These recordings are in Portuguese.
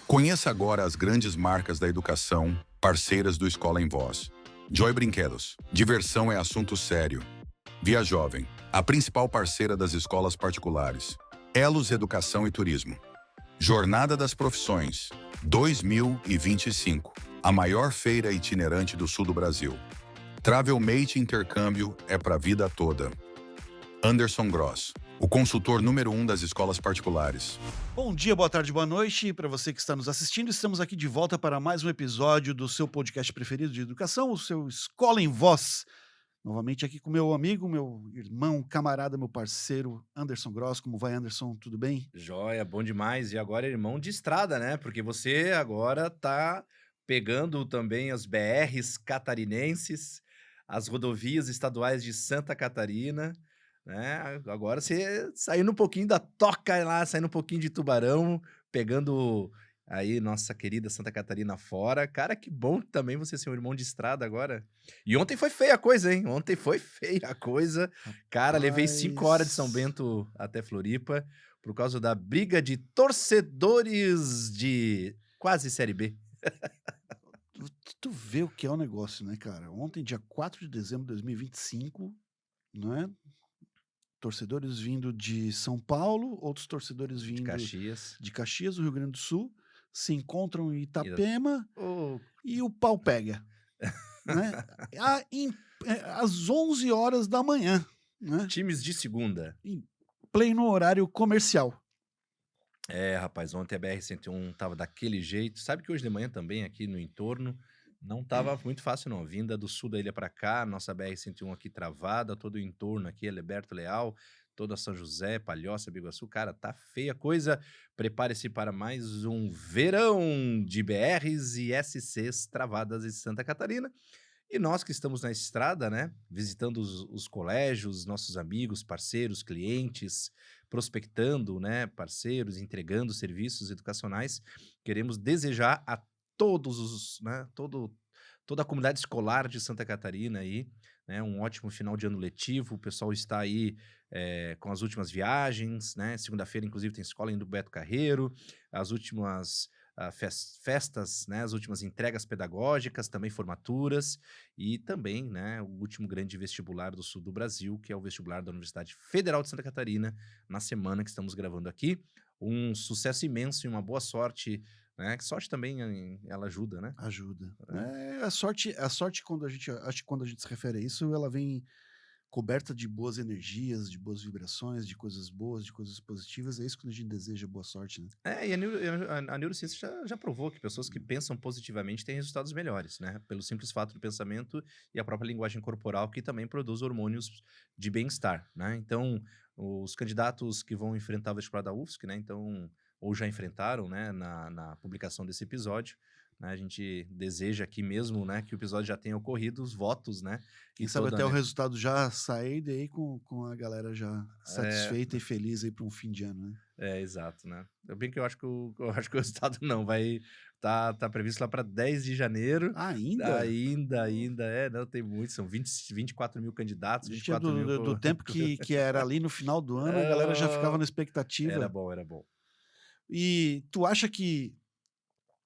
Conheça agora as grandes marcas da educação, parceiras do Escola em Voz. Joy Brinquedos. Diversão é assunto sério. Via Jovem, a principal parceira das escolas particulares. Elos Educação e Turismo. Jornada das Profissões 2025. A maior feira itinerante do sul do Brasil. Travelmate Intercâmbio é para a vida toda. Anderson Gross, o consultor número 1 das escolas particulares. Bom dia, boa tarde, boa noite para você que está nos assistindo. Estamos aqui de volta para mais um episódio do seu podcast preferido de educação, o seu Escola em Voz. Novamente aqui com meu amigo, meu irmão, camarada, meu parceiro, Anderson Gross. Como vai, Anderson? Tudo bem? Joia, bom demais. E agora irmão de estrada, né? Porque você agora tá pegando também as BRs catarinenses, as rodovias estaduais de Santa Catarina, né? Agora você saindo um pouquinho da toca lá, saindo um pouquinho de Tubarão, pegando aí nossa querida Santa Catarina fora. Cara, que bom também você ser um irmão de estrada agora. E ontem foi feia a coisa, hein? Ontem foi feia a coisa. Cara, levei 5 horas de São Bento até Floripa por causa da briga de torcedores de quase Série B. Tu vê o que é o negócio, né, cara? Ontem, dia 4 de dezembro de 2025, não é? Torcedores vindo de São Paulo, outros torcedores De vindo Caxias. de Caxias, do Rio Grande do Sul, se encontram em E- Itapema Ô, e o pau pega, né? Às 11 horas da manhã, né? times de segunda. Em pleno horário comercial. É, rapaz, ontem a BR-101 tava daquele jeito. Sabe que hoje de manhã também, aqui no entorno, não tava muito fácil, não. Vinda do sul da ilha pra cá, nossa BR-101 aqui travada, todo o entorno aqui, Heliberto Leal, toda São José, Palhoça, Biguaçu. Cara, tá feia a coisa. Prepare-se para mais um verão de BRs e SCs travadas em Santa Catarina. E nós que estamos na estrada, né, visitando os colégios, nossos amigos, parceiros, clientes, prospectando, né, parceiros, entregando serviços educacionais, queremos desejar a todos os, né, toda a comunidade escolar de Santa Catarina aí, né, um ótimo final de ano letivo. O pessoal está aí com as últimas viagens, né, segunda-feira, inclusive, tem escola indo Beto Carreiro, as últimas festas, né, as últimas entregas pedagógicas, também formaturas, e também, né, o último grande vestibular do sul do Brasil, que é o vestibular da Universidade Federal de Santa Catarina, na semana que estamos gravando aqui. Um sucesso imenso e uma boa sorte, né? Que sorte também, ela ajuda, né? Ajuda. A sorte acho que quando a gente se refere a isso, ela vem coberta de boas energias, de boas vibrações, de coisas boas, de coisas positivas. É isso que a gente deseja, boa sorte, né? E a neurociência já provou que pessoas que pensam positivamente têm resultados melhores, né? Pelo simples fato do pensamento e a própria linguagem corporal, que também produz hormônios de bem-estar, né? Então, os candidatos que vão enfrentar o vestibular da UFSC, né? Então, ou já enfrentaram, né? Na publicação desse episódio, né? A gente deseja aqui mesmo, né? Que o episódio já tenha ocorrido, os votos, né? Quem E sabe toda, até o né? resultado já sair daí com a galera já satisfeita e feliz aí para um fim de ano, né? Exato, né? Bem que eu acho que eu acho que o resultado não vai tá previsto lá para 10 de janeiro. Ainda? Ainda, não tem muito, são 24 mil candidatos, A gente 24 mil... do tempo que era ali no final do ano, a galera já ficava na Era expectativa. bom, era bom. E tu acha que,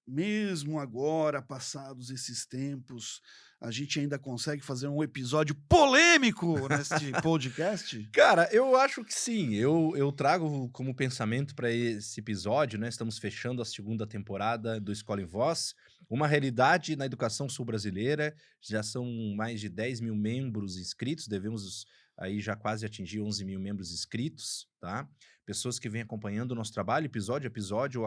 mesmo agora, passados esses tempos, a gente ainda consegue fazer um episódio polêmico neste podcast? Cara, eu acho que sim. Eu trago como pensamento para esse episódio, né? Estamos fechando a segunda temporada do Escola em Voz, uma realidade na educação sul-brasileira. Já são mais de 10 mil membros inscritos, devemos aí já quase atingir 11 mil membros inscritos, tá? Pessoas que vêm acompanhando o nosso trabalho, episódio a episódio,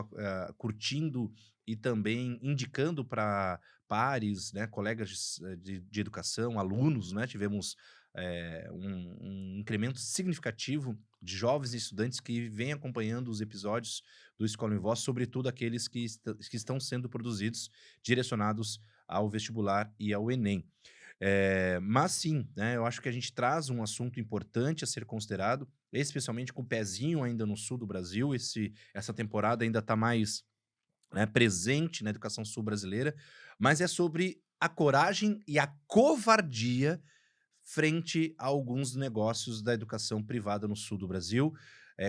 curtindo e também indicando para pares, né? Colegas de educação, alunos, né? Tivemos um incremento significativo de jovens e estudantes que vêm acompanhando os episódios do Escola em Voz, sobretudo aqueles que estão sendo produzidos, direcionados ao vestibular e ao Enem. Mas sim, né, eu acho que a gente traz um assunto importante a ser considerado, especialmente com o pezinho ainda no sul do Brasil. Essa temporada ainda está mais, né, presente na educação sul-brasileira, mas é sobre a coragem e a covardia frente a alguns negócios da educação privada no sul do Brasil.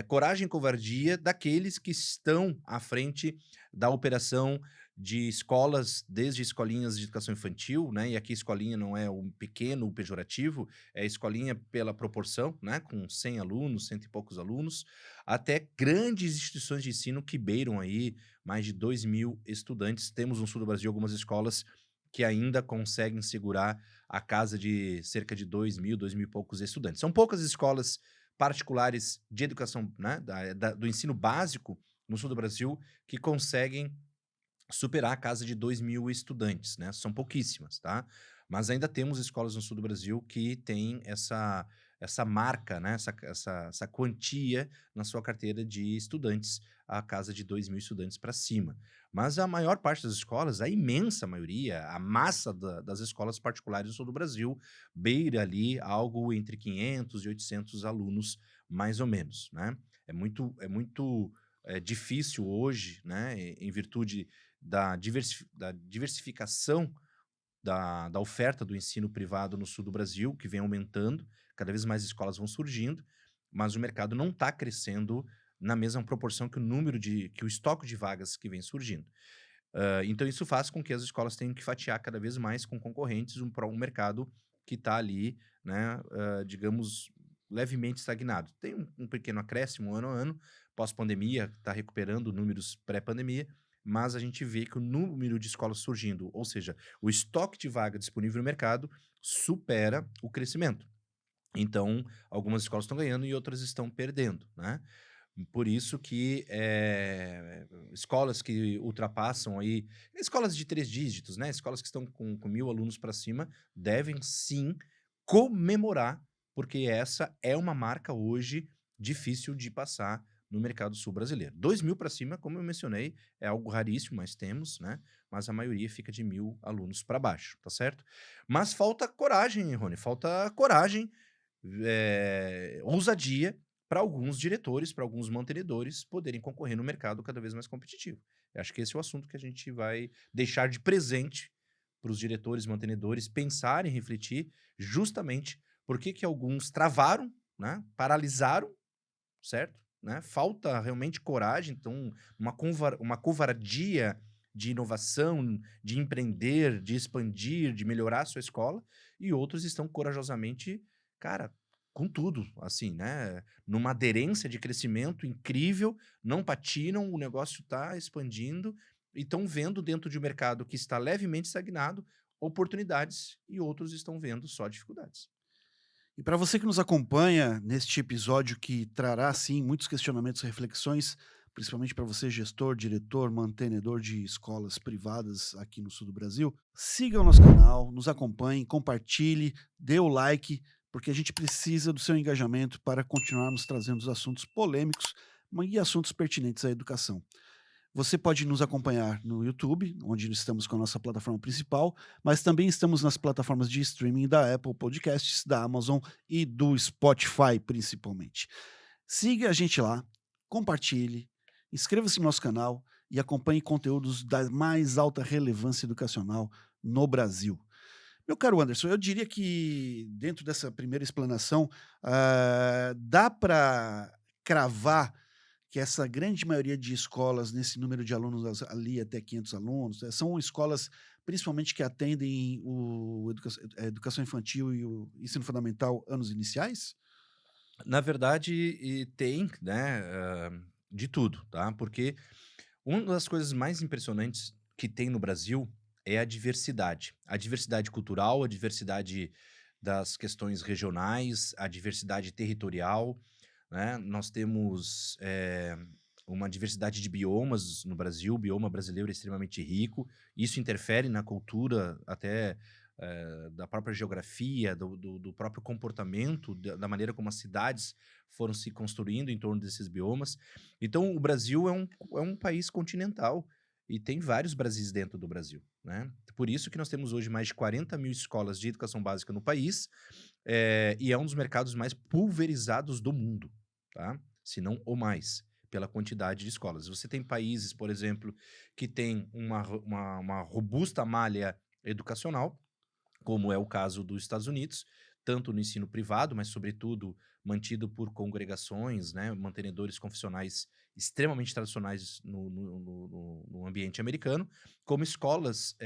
coragem e covardia daqueles que estão à frente da operação de escolas, desde escolinhas de educação infantil, né? E aqui escolinha não é o pequeno, o pejorativo, é escolinha pela proporção, né? Com 100 alunos, cento e poucos alunos, até grandes instituições de ensino que beiram aí mais de 2.000 estudantes. Temos no sul do Brasil algumas escolas que ainda conseguem segurar a casa de cerca de 2.000 e poucos estudantes. São poucas escolas particulares de educação, né, do ensino básico no sul do Brasil que conseguem superar a casa de 2.000 estudantes, né? São pouquíssimas, tá? Mas ainda temos escolas no sul do Brasil que têm essa marca, né? Essa quantia na sua carteira de estudantes, a casa de 2.000 estudantes para cima. Mas a maior parte das escolas, a imensa maioria, a massa das escolas particulares no sul do Brasil, beira ali algo entre 500 e 800 alunos, mais ou menos, né? É muito difícil hoje, né? Em virtude da diversificação da oferta do ensino privado no sul do Brasil, que vem aumentando, cada vez mais escolas vão surgindo, mas o mercado não está crescendo na mesma proporção que o estoque de vagas que vem surgindo. Então isso faz com que as escolas tenham que fatiar cada vez mais com concorrentes para um mercado que está ali, né, digamos, levemente estagnado. Tem um pequeno acréscimo ano a ano, pós-pandemia, está recuperando números pré-pandemia, mas a gente vê que o número de escolas surgindo, ou seja, o estoque de vaga disponível no mercado, supera o crescimento. Então, algumas escolas estão ganhando e outras estão perdendo, né? Por isso que escolas que ultrapassam aí, escolas de 3 dígitos, né? Escolas que estão com 1.000 alunos para cima, devem sim comemorar, porque essa é uma marca hoje difícil de passar no mercado sul brasileiro. 2.000 para cima, como eu mencionei, é algo raríssimo, mas temos, né? Mas a maioria fica de 1.000 alunos para baixo, tá certo? Mas falta coragem, Rony, falta coragem, ousadia para alguns diretores, para alguns mantenedores poderem concorrer no mercado cada vez mais competitivo. Eu acho que esse é o assunto que a gente vai deixar de presente para os diretores, mantenedores pensarem, refletir, justamente por que alguns travaram, né, paralisaram, certo? Né? Falta realmente coragem, então uma covardia de inovação, de empreender, de expandir, de melhorar a sua escola, e outros estão corajosamente, cara, com tudo, assim, né? Numa aderência de crescimento incrível, não patinam, o negócio está expandindo e estão vendo dentro de um mercado que está levemente estagnado oportunidades e outros estão vendo só dificuldades. E para você que nos acompanha neste episódio que trará, sim, muitos questionamentos e reflexões, principalmente para você, gestor, diretor, mantenedor de escolas privadas aqui no sul do Brasil, siga o nosso canal, nos acompanhe, compartilhe, dê o like, porque a gente precisa do seu engajamento para continuarmos trazendo os assuntos polêmicos e assuntos pertinentes à educação. Você pode nos acompanhar no YouTube, onde estamos com a nossa plataforma principal, mas também estamos nas plataformas de streaming da Apple Podcasts, da Amazon e do Spotify, principalmente. Siga a gente lá, compartilhe, inscreva-se no nosso canal e acompanhe conteúdos da mais alta relevância educacional no Brasil. Meu caro Anderson, eu diria que dentro dessa primeira explanação, dá para cravar que essa grande maioria de escolas, nesse número de alunos ali até 500 alunos, são escolas principalmente que atendem a educação infantil e o ensino fundamental anos iniciais? Na verdade, tem, né, de tudo, tá? Porque uma das coisas mais impressionantes que tem no Brasil é a diversidade. A diversidade cultural, a diversidade das questões regionais, a diversidade territorial, né? Nós temos uma diversidade de biomas no Brasil, o bioma brasileiro é extremamente rico, isso interfere na cultura até da própria geografia, do próprio comportamento, da maneira como as cidades foram se construindo em torno desses biomas. Então, o Brasil é um país continental e tem vários Brasis dentro do Brasil, né? Por isso que nós temos hoje mais de 40.000 escolas de educação básica no país, e é um dos mercados mais pulverizados do mundo, tá? Se não o mais, pela quantidade de escolas. Você tem países, por exemplo, que têm uma robusta malha educacional, como é o caso dos Estados Unidos, tanto no ensino privado, mas sobretudo mantido por congregações, né, mantenedores confessionais extremamente tradicionais no ambiente americano, como escolas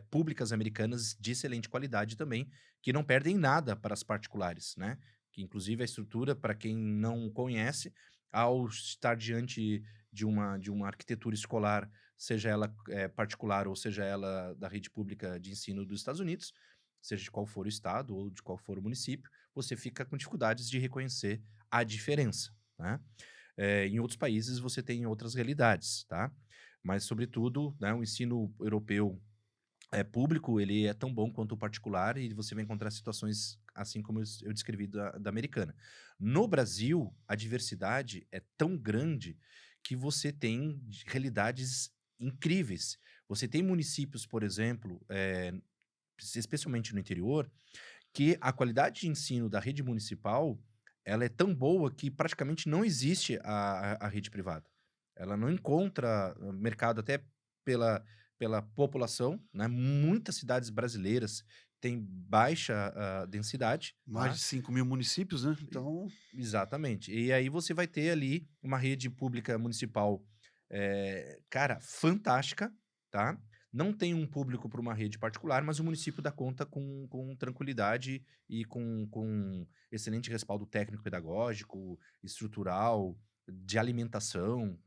públicas americanas de excelente qualidade também, que não perdem nada para as particulares, né? Que inclusive a estrutura, para quem não conhece, ao estar diante de uma arquitetura escolar, seja ela particular ou seja ela da rede pública de ensino dos Estados Unidos, seja de qual for o estado ou de qual for o município, você fica com dificuldades de reconhecer a diferença, né? Em outros países você tem outras realidades, tá? Mas, sobretudo, né, o ensino europeu público, ele é tão bom quanto o particular e você vai encontrar situações assim como eu descrevi da americana. No Brasil, a diversidade é tão grande que você tem realidades incríveis. Você tem municípios, por exemplo, especialmente no interior, que a qualidade de ensino da rede municipal, ela é tão boa que praticamente não existe a rede privada. Ela não encontra mercado até pela população, né? Muitas cidades brasileiras têm baixa densidade, Mais tá? de 5.000 municípios, né? Então, Exatamente. E aí você vai ter ali uma rede pública municipal, cara, fantástica, tá? Não tem um público para uma rede particular, mas o município dá conta com tranquilidade e com excelente respaldo técnico-pedagógico, estrutural, de alimentação,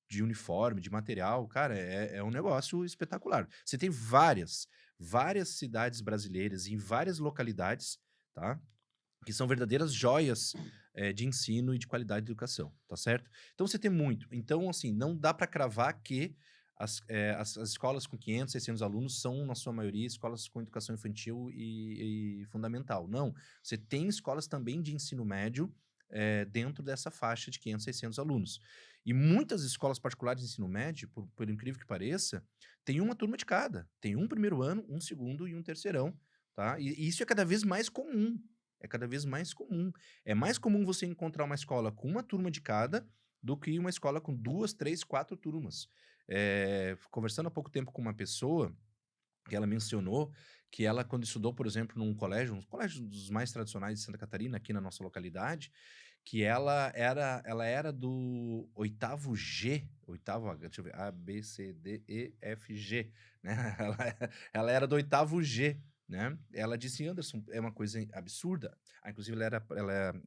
de uniforme, de material. Cara, é um negócio espetacular. Você tem várias cidades brasileiras em várias localidades, tá? Que são verdadeiras joias de ensino e de qualidade de educação, tá certo? Então você tem muito. Então, assim, não dá para cravar que as escolas com 500, 600 alunos são, na sua maioria, escolas com educação infantil e fundamental. Não. Você tem escolas também de ensino médio dentro dessa faixa de 500, 600 alunos. E muitas escolas particulares de ensino médio, por incrível que pareça, tem uma turma de cada. Tem um primeiro ano, um segundo e um terceirão, tá? E isso é cada vez mais comum. É cada vez mais comum. É mais comum você encontrar uma escola com uma turma de cada do que uma escola com 2, 3, 4 turmas. Conversando há pouco tempo com uma pessoa, que ela mencionou que ela, quando estudou, por exemplo, num colégio, um colégio dos mais tradicionais de Santa Catarina, aqui na nossa localidade, que ela era do oitavo G, oitavo, deixa eu ver, A, B, C, D, E, F, G, né? Ela era do oitavo G, né? Ela disse, Anderson, é uma coisa absurda. Inclusive,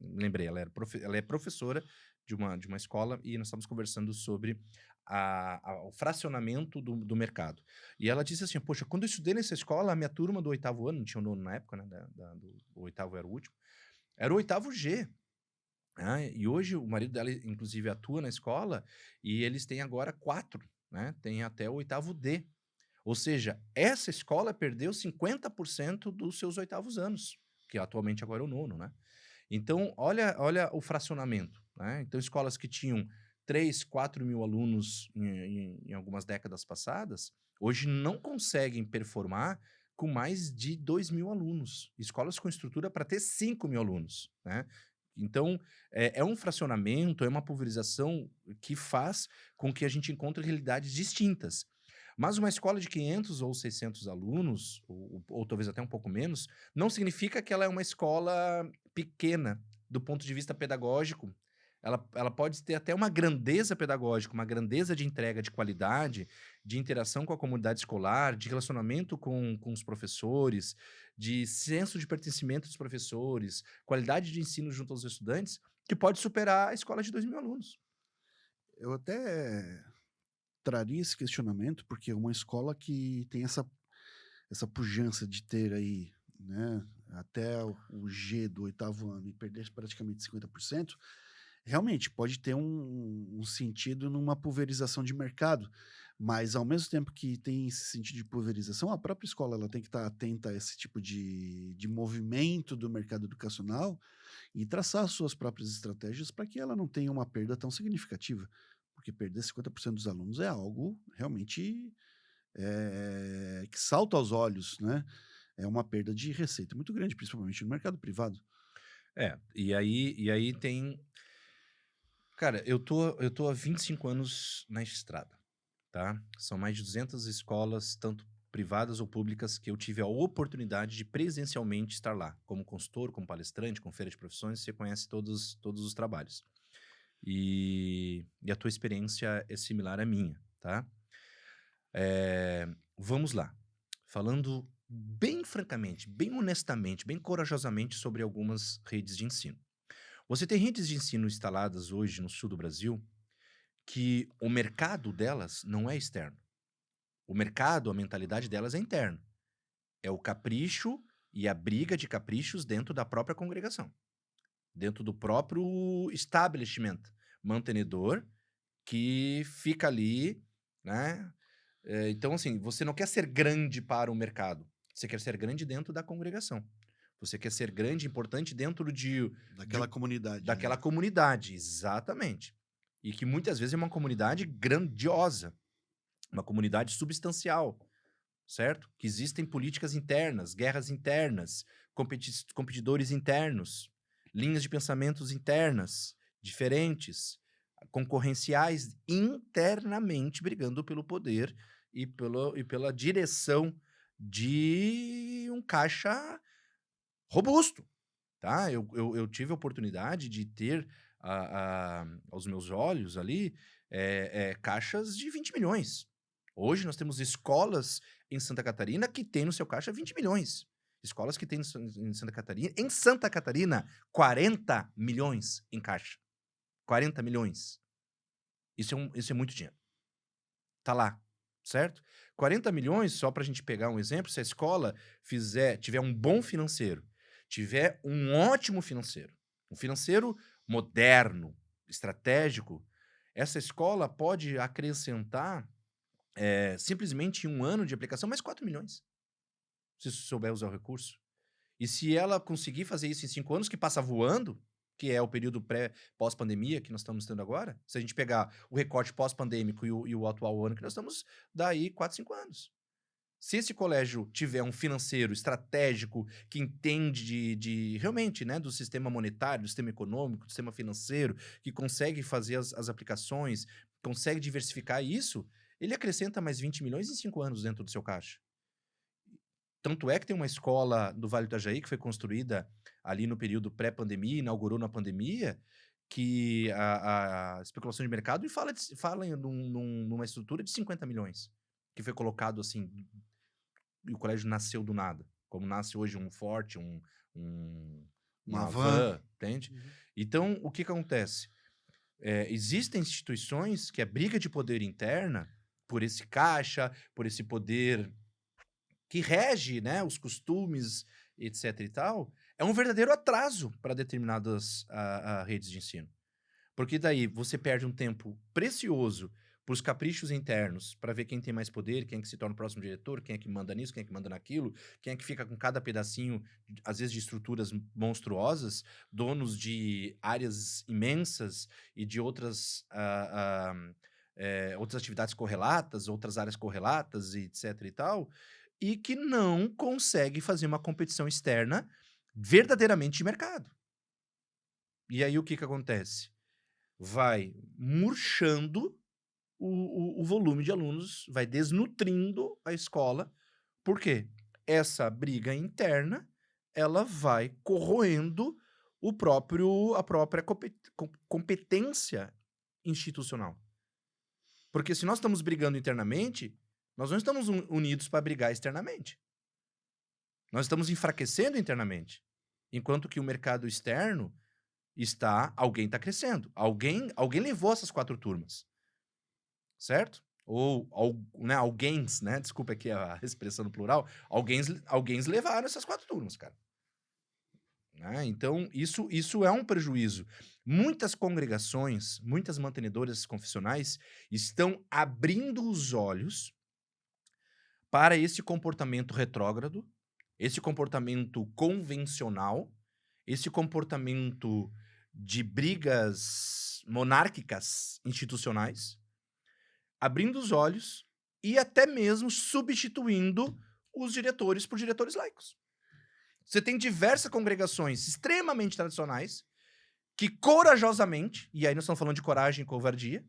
lembrei, ela é professora de uma escola e nós estávamos conversando sobre o fracionamento do mercado. E ela disse assim, poxa, quando eu estudei nessa escola, a minha turma do oitavo ano, não tinha o nono na época, né? O oitavo era o último, era o oitavo G. Né? E hoje o marido dela, inclusive, atua na escola e eles têm agora 4, né? Tem até o oitavo D. Ou seja, essa escola perdeu 50% dos seus oitavos anos, que atualmente agora é o nono, né? Então, olha o fracionamento, né? Então, escolas que tinham 3, 4 mil alunos em algumas décadas passadas, hoje não conseguem performar com mais de 2 mil alunos. Escolas com estrutura para ter 5 mil alunos, né? Então, é um fracionamento, é uma pulverização que faz com que a gente encontre realidades distintas. Mas uma escola de 500 ou 600 alunos, ou talvez até um pouco menos, não significa que ela é uma escola pequena do ponto de vista pedagógico. Ela pode ter até uma grandeza pedagógica, uma grandeza de entrega de qualidade, de interação com a comunidade escolar, de relacionamento com os professores, de senso de pertencimento dos professores, qualidade de ensino junto aos estudantes, que pode superar a escola de 2 mil alunos. eu até traria esse questionamento, porque é uma escola que tem essa pujança de ter aí, né, até o G do oitavo ano e perder praticamente 50%, realmente pode ter um sentido numa pulverização de mercado, mas ao mesmo tempo que tem esse sentido de pulverização, a própria escola ela tem que estar atenta a esse tipo de movimento do mercado educacional e traçar as suas próprias estratégias para que ela não tenha uma perda tão significativa, porque perder 50% dos alunos é algo realmente que salta aos olhos, né? É uma perda de receita muito grande, principalmente no mercado privado. E aí tem. Cara, eu tô há 25 anos na estrada, tá? São mais de 200 escolas, tanto privadas ou públicas, que eu tive a oportunidade de presencialmente estar lá, como consultor, como palestrante, com feira de profissões, você conhece todos os trabalhos. E a tua experiência é similar à minha, tá? Vamos lá. Falando bem francamente, bem honestamente, bem corajosamente sobre algumas redes de ensino. Você tem redes de ensino instaladas hoje no sul do Brasil que o mercado delas não é externo. O mercado, a mentalidade delas é interno. É o capricho e a briga de caprichos dentro da própria congregação, dentro do próprio establishment mantenedor que fica ali, né? Então, assim, você não quer ser grande para o mercado, você quer ser grande dentro da congregação. Você quer ser grande, importante dentro Daquela comunidade. daquela né? comunidade, exatamente. E que muitas vezes é uma comunidade grandiosa, uma comunidade substancial, certo? Que existem políticas internas, guerras internas, competidores internos, linhas de pensamentos internas, diferentes, concorrenciais internamente brigando pelo poder e pela direção de um caixa robusto, tá? Eu tive a oportunidade de ter aos meus olhos ali caixas de 20 milhões. Hoje nós temos escolas em Santa Catarina que tem no seu caixa 20 milhões. Escolas que tem em Santa Catarina. Em Santa Catarina, 40 milhões em caixa. 40 milhões. Isso é muito dinheiro. Tá lá, certo? 40 milhões, só para a gente pegar um exemplo, se a escola tiver um bom financeiro, tiver um ótimo financeiro, um financeiro moderno, estratégico, essa escola pode acrescentar simplesmente em um ano de aplicação mais 4 milhões, se souber usar o recurso. E se ela conseguir fazer isso em 5 anos, que passa voando, que é o período pós-pandemia que nós estamos tendo agora, se a gente pegar o recorte pós-pandêmico e o atual ano que nós estamos, daí 4, 5 anos. Se esse colégio tiver um financeiro estratégico que entende realmente, né, do sistema monetário, do sistema econômico, do sistema financeiro, que consegue fazer as aplicações, consegue diversificar isso, ele acrescenta mais 20 milhões em 5 anos dentro do seu caixa. Tanto é que tem uma escola do Vale do Itajaí que foi construída ali no período pré-pandemia, inaugurou na pandemia, que a especulação de mercado fala numa estrutura de 50 milhões, que foi colocado assim, e o colégio nasceu do nada, como nasce hoje um Forte, uma van, entende? Uhum. Então, o que acontece? Existem instituições que a briga de poder interna, por esse caixa, por esse poder que rege, né, os costumes, etc e tal, é um verdadeiro atraso para determinadas redes de ensino. Porque daí você perde um tempo precioso para os caprichos internos, para ver quem tem mais poder, quem é que se torna o próximo diretor, quem é que manda nisso, quem é que manda naquilo, quem é que fica com cada pedacinho, às vezes de estruturas monstruosas, donos de áreas imensas e de outras atividades correlatas, outras áreas correlatas, e etc e tal, e que não consegue fazer uma competição externa verdadeiramente de mercado. E aí o que acontece? Vai murchando o volume de alunos, vai desnutrindo a escola. Por quê? Essa briga interna, ela vai corroendo a própria competência institucional. Porque se nós estamos brigando internamente, nós não estamos unidos para brigar externamente. Nós estamos enfraquecendo internamente. Enquanto que o mercado externo alguém está crescendo. Alguém levou essas 4 turmas. Certo? Ou, né, alguéms, né? Desculpa aqui a expressão no plural. Alguéms levaram essas 4 turmas, cara. Né? Então, isso é um prejuízo. Muitas congregações, muitas mantenedoras confessionais estão abrindo os olhos para esse comportamento retrógrado, esse comportamento convencional, esse comportamento de brigas monárquicas institucionais, abrindo os olhos e até mesmo substituindo os diretores por diretores laicos. Você tem diversas congregações extremamente tradicionais que corajosamente, e aí nós estamos falando de coragem e covardia,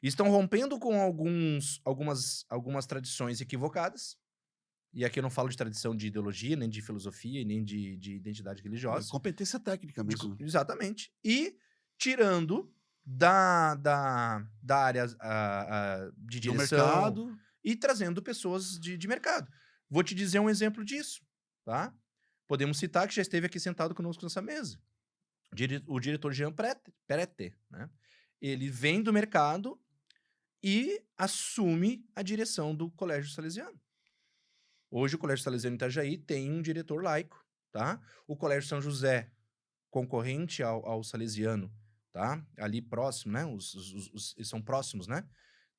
estão rompendo com algumas tradições equivocadas E aqui eu não falo de tradição de ideologia, nem de filosofia, nem de identidade religiosa. Competência técnica mesmo. Exatamente. E tirando da área de No direção mercado, e trazendo pessoas de mercado. Vou te dizer um exemplo disso, tá? Podemos citar que já esteve aqui sentado conosco nessa mesa. O diretor Jean Prete, né? Ele vem do mercado e assume a direção do Colégio Salesiano. Hoje o Colégio Salesiano Itajaí tem um diretor laico, tá? O Colégio São José, concorrente ao Salesiano, tá? Ali próximo, né? Eles são próximos, né?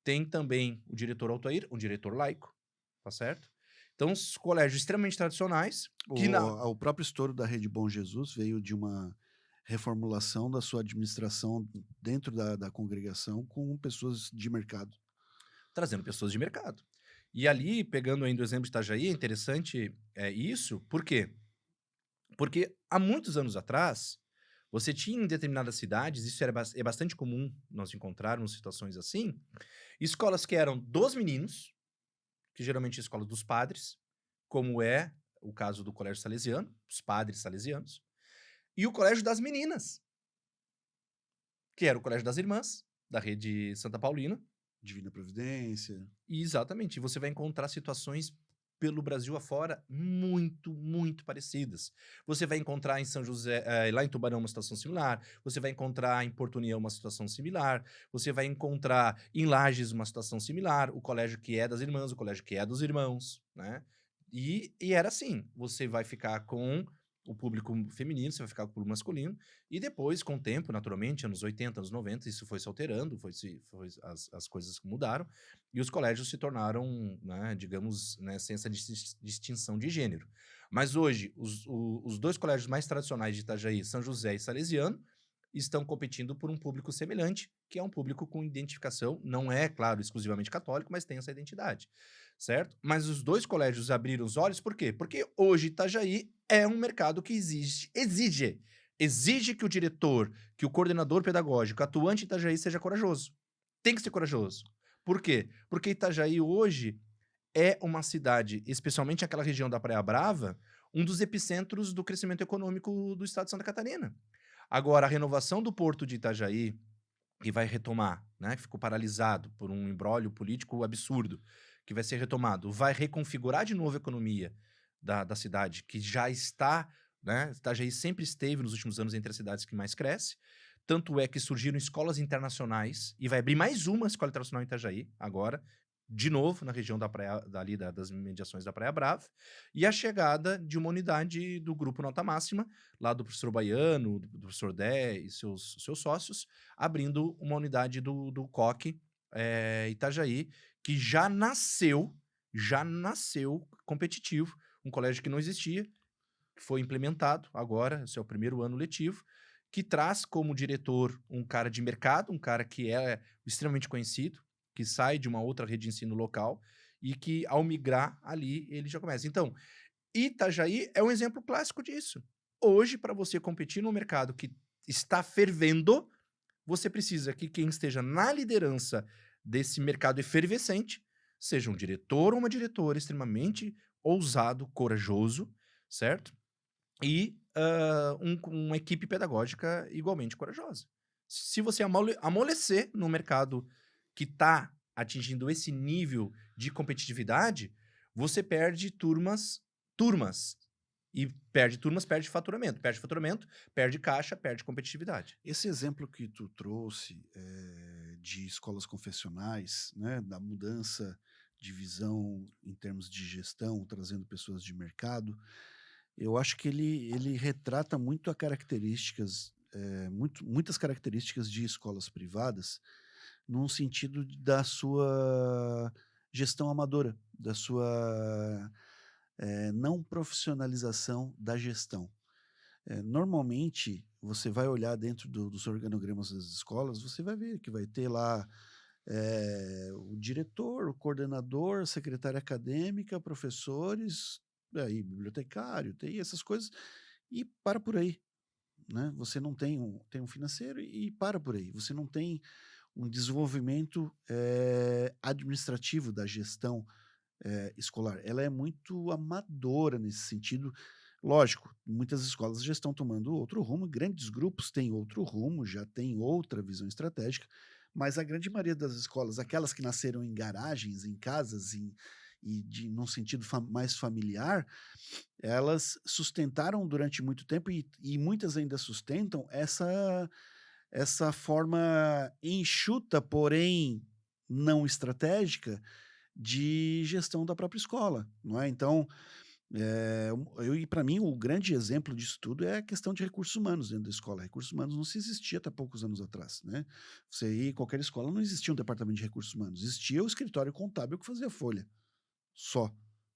Tem também o diretor Altair, um diretor laico, tá certo? Então, os colégios extremamente tradicionais, que o próprio estouro da Rede Bom Jesus veio de uma reformulação da sua administração dentro da congregação com pessoas de mercado. trazendo pessoas de mercado. E ali, pegando ainda o exemplo de Itajaí, é interessante isso, por quê? Porque há muitos anos atrás, você tinha em determinadas cidades, isso é bastante comum nós encontrarmos situações assim, escolas que eram dos meninos, que geralmente é a escola dos padres, como é o caso do Colégio Salesiano, os padres salesianos, e o Colégio das Meninas, que era o Colégio das Irmãs, da rede Santa Paulina. Divina Providência. E exatamente, você vai encontrar situações pelo Brasil afora muito, muito parecidas. Você vai encontrar em São José, lá em Tubarão, uma situação similar. Você vai encontrar em Porto União uma situação similar. Você vai encontrar em Lages uma situação similar. O colégio que é das irmãs, o colégio que é dos irmãos, né? E era assim, você vai ficar com o público feminino, você vai ficar com o público masculino, e depois, com o tempo, naturalmente, anos 80, anos 90, isso foi se alterando, as coisas mudaram, e os colégios se tornaram, né, digamos, né, sem essa distinção de gênero. Mas hoje, os dois colégios mais tradicionais de Itajaí, São José e Salesiano, estão competindo por um público semelhante, que é um público com identificação, não é, claro, exclusivamente católico, mas tem essa identidade, certo? Mas os dois colégios abriram os olhos, por quê? Porque hoje Itajaí é um mercado que exige que o diretor, que o coordenador pedagógico, atuante em Itajaí seja corajoso. Tem que ser corajoso. Por quê? Porque Itajaí hoje é uma cidade, especialmente aquela região da Praia Brava, um dos epicentros do crescimento econômico do estado de Santa Catarina. Agora, a renovação do porto de Itajaí, que vai retomar, né, que ficou paralisado por um imbróglio político absurdo, que vai ser retomado, vai reconfigurar de novo a economia da cidade, que já está, né, Itajaí sempre esteve nos últimos anos entre as cidades que mais cresce, tanto é que surgiram escolas internacionais, e vai abrir mais uma escola internacional em Itajaí, agora, de novo, na região da praia, das mediações da Praia Brava, e a chegada de uma unidade do Grupo Nota Máxima, lá do professor Baiano, do professor Dé e seus sócios, abrindo uma unidade do COC Itajaí, que já nasceu competitivo, um colégio que não existia, que foi implementado agora, esse é o primeiro ano letivo, que traz como diretor um cara de mercado, um cara que é extremamente conhecido, que sai de uma outra rede de ensino local e que, ao migrar ali, ele já começa. Então, Itajaí é um exemplo clássico disso. Hoje, para você competir no mercado que está fervendo, você precisa que quem esteja na liderança desse mercado efervescente seja um diretor ou uma diretora extremamente ousado, corajoso, certo? E uma equipe pedagógica igualmente corajosa. Se você amolecer no mercado que está atingindo esse nível de competitividade, você perde turmas. E perde turmas, perde faturamento. Perde faturamento, perde caixa, perde competitividade. Esse exemplo que tu trouxe de escolas confessionais, né, da mudança de visão em termos de gestão, trazendo pessoas de mercado, eu acho que ele retrata muito muitas características de escolas privadas, num sentido da sua gestão amadora, da sua não profissionalização da gestão. Normalmente, você vai olhar dentro dos organogramas das escolas, você vai ver que vai ter lá o diretor, o coordenador, a secretária acadêmica, professores, aí, bibliotecário, tem essas coisas, e para por aí. Né? Você não tem tem um financeiro e para por aí. Você não tem um desenvolvimento administrativo da gestão escolar, ela é muito amadora nesse sentido. Lógico, muitas escolas já estão tomando outro rumo, grandes grupos têm outro rumo, já têm outra visão estratégica, mas a grande maioria das escolas, aquelas que nasceram em garagens, em casas, num sentido mais familiar, elas sustentaram durante muito tempo e muitas ainda sustentam essa forma enxuta, porém não estratégica, de gestão da própria escola, não é? Então, para mim, o grande exemplo disso tudo é a questão de recursos humanos dentro da escola. Recursos humanos não se existia até poucos anos atrás, né? Você ia em qualquer escola, não existia um departamento de recursos humanos, existia o escritório contábil que fazia folha, só, né?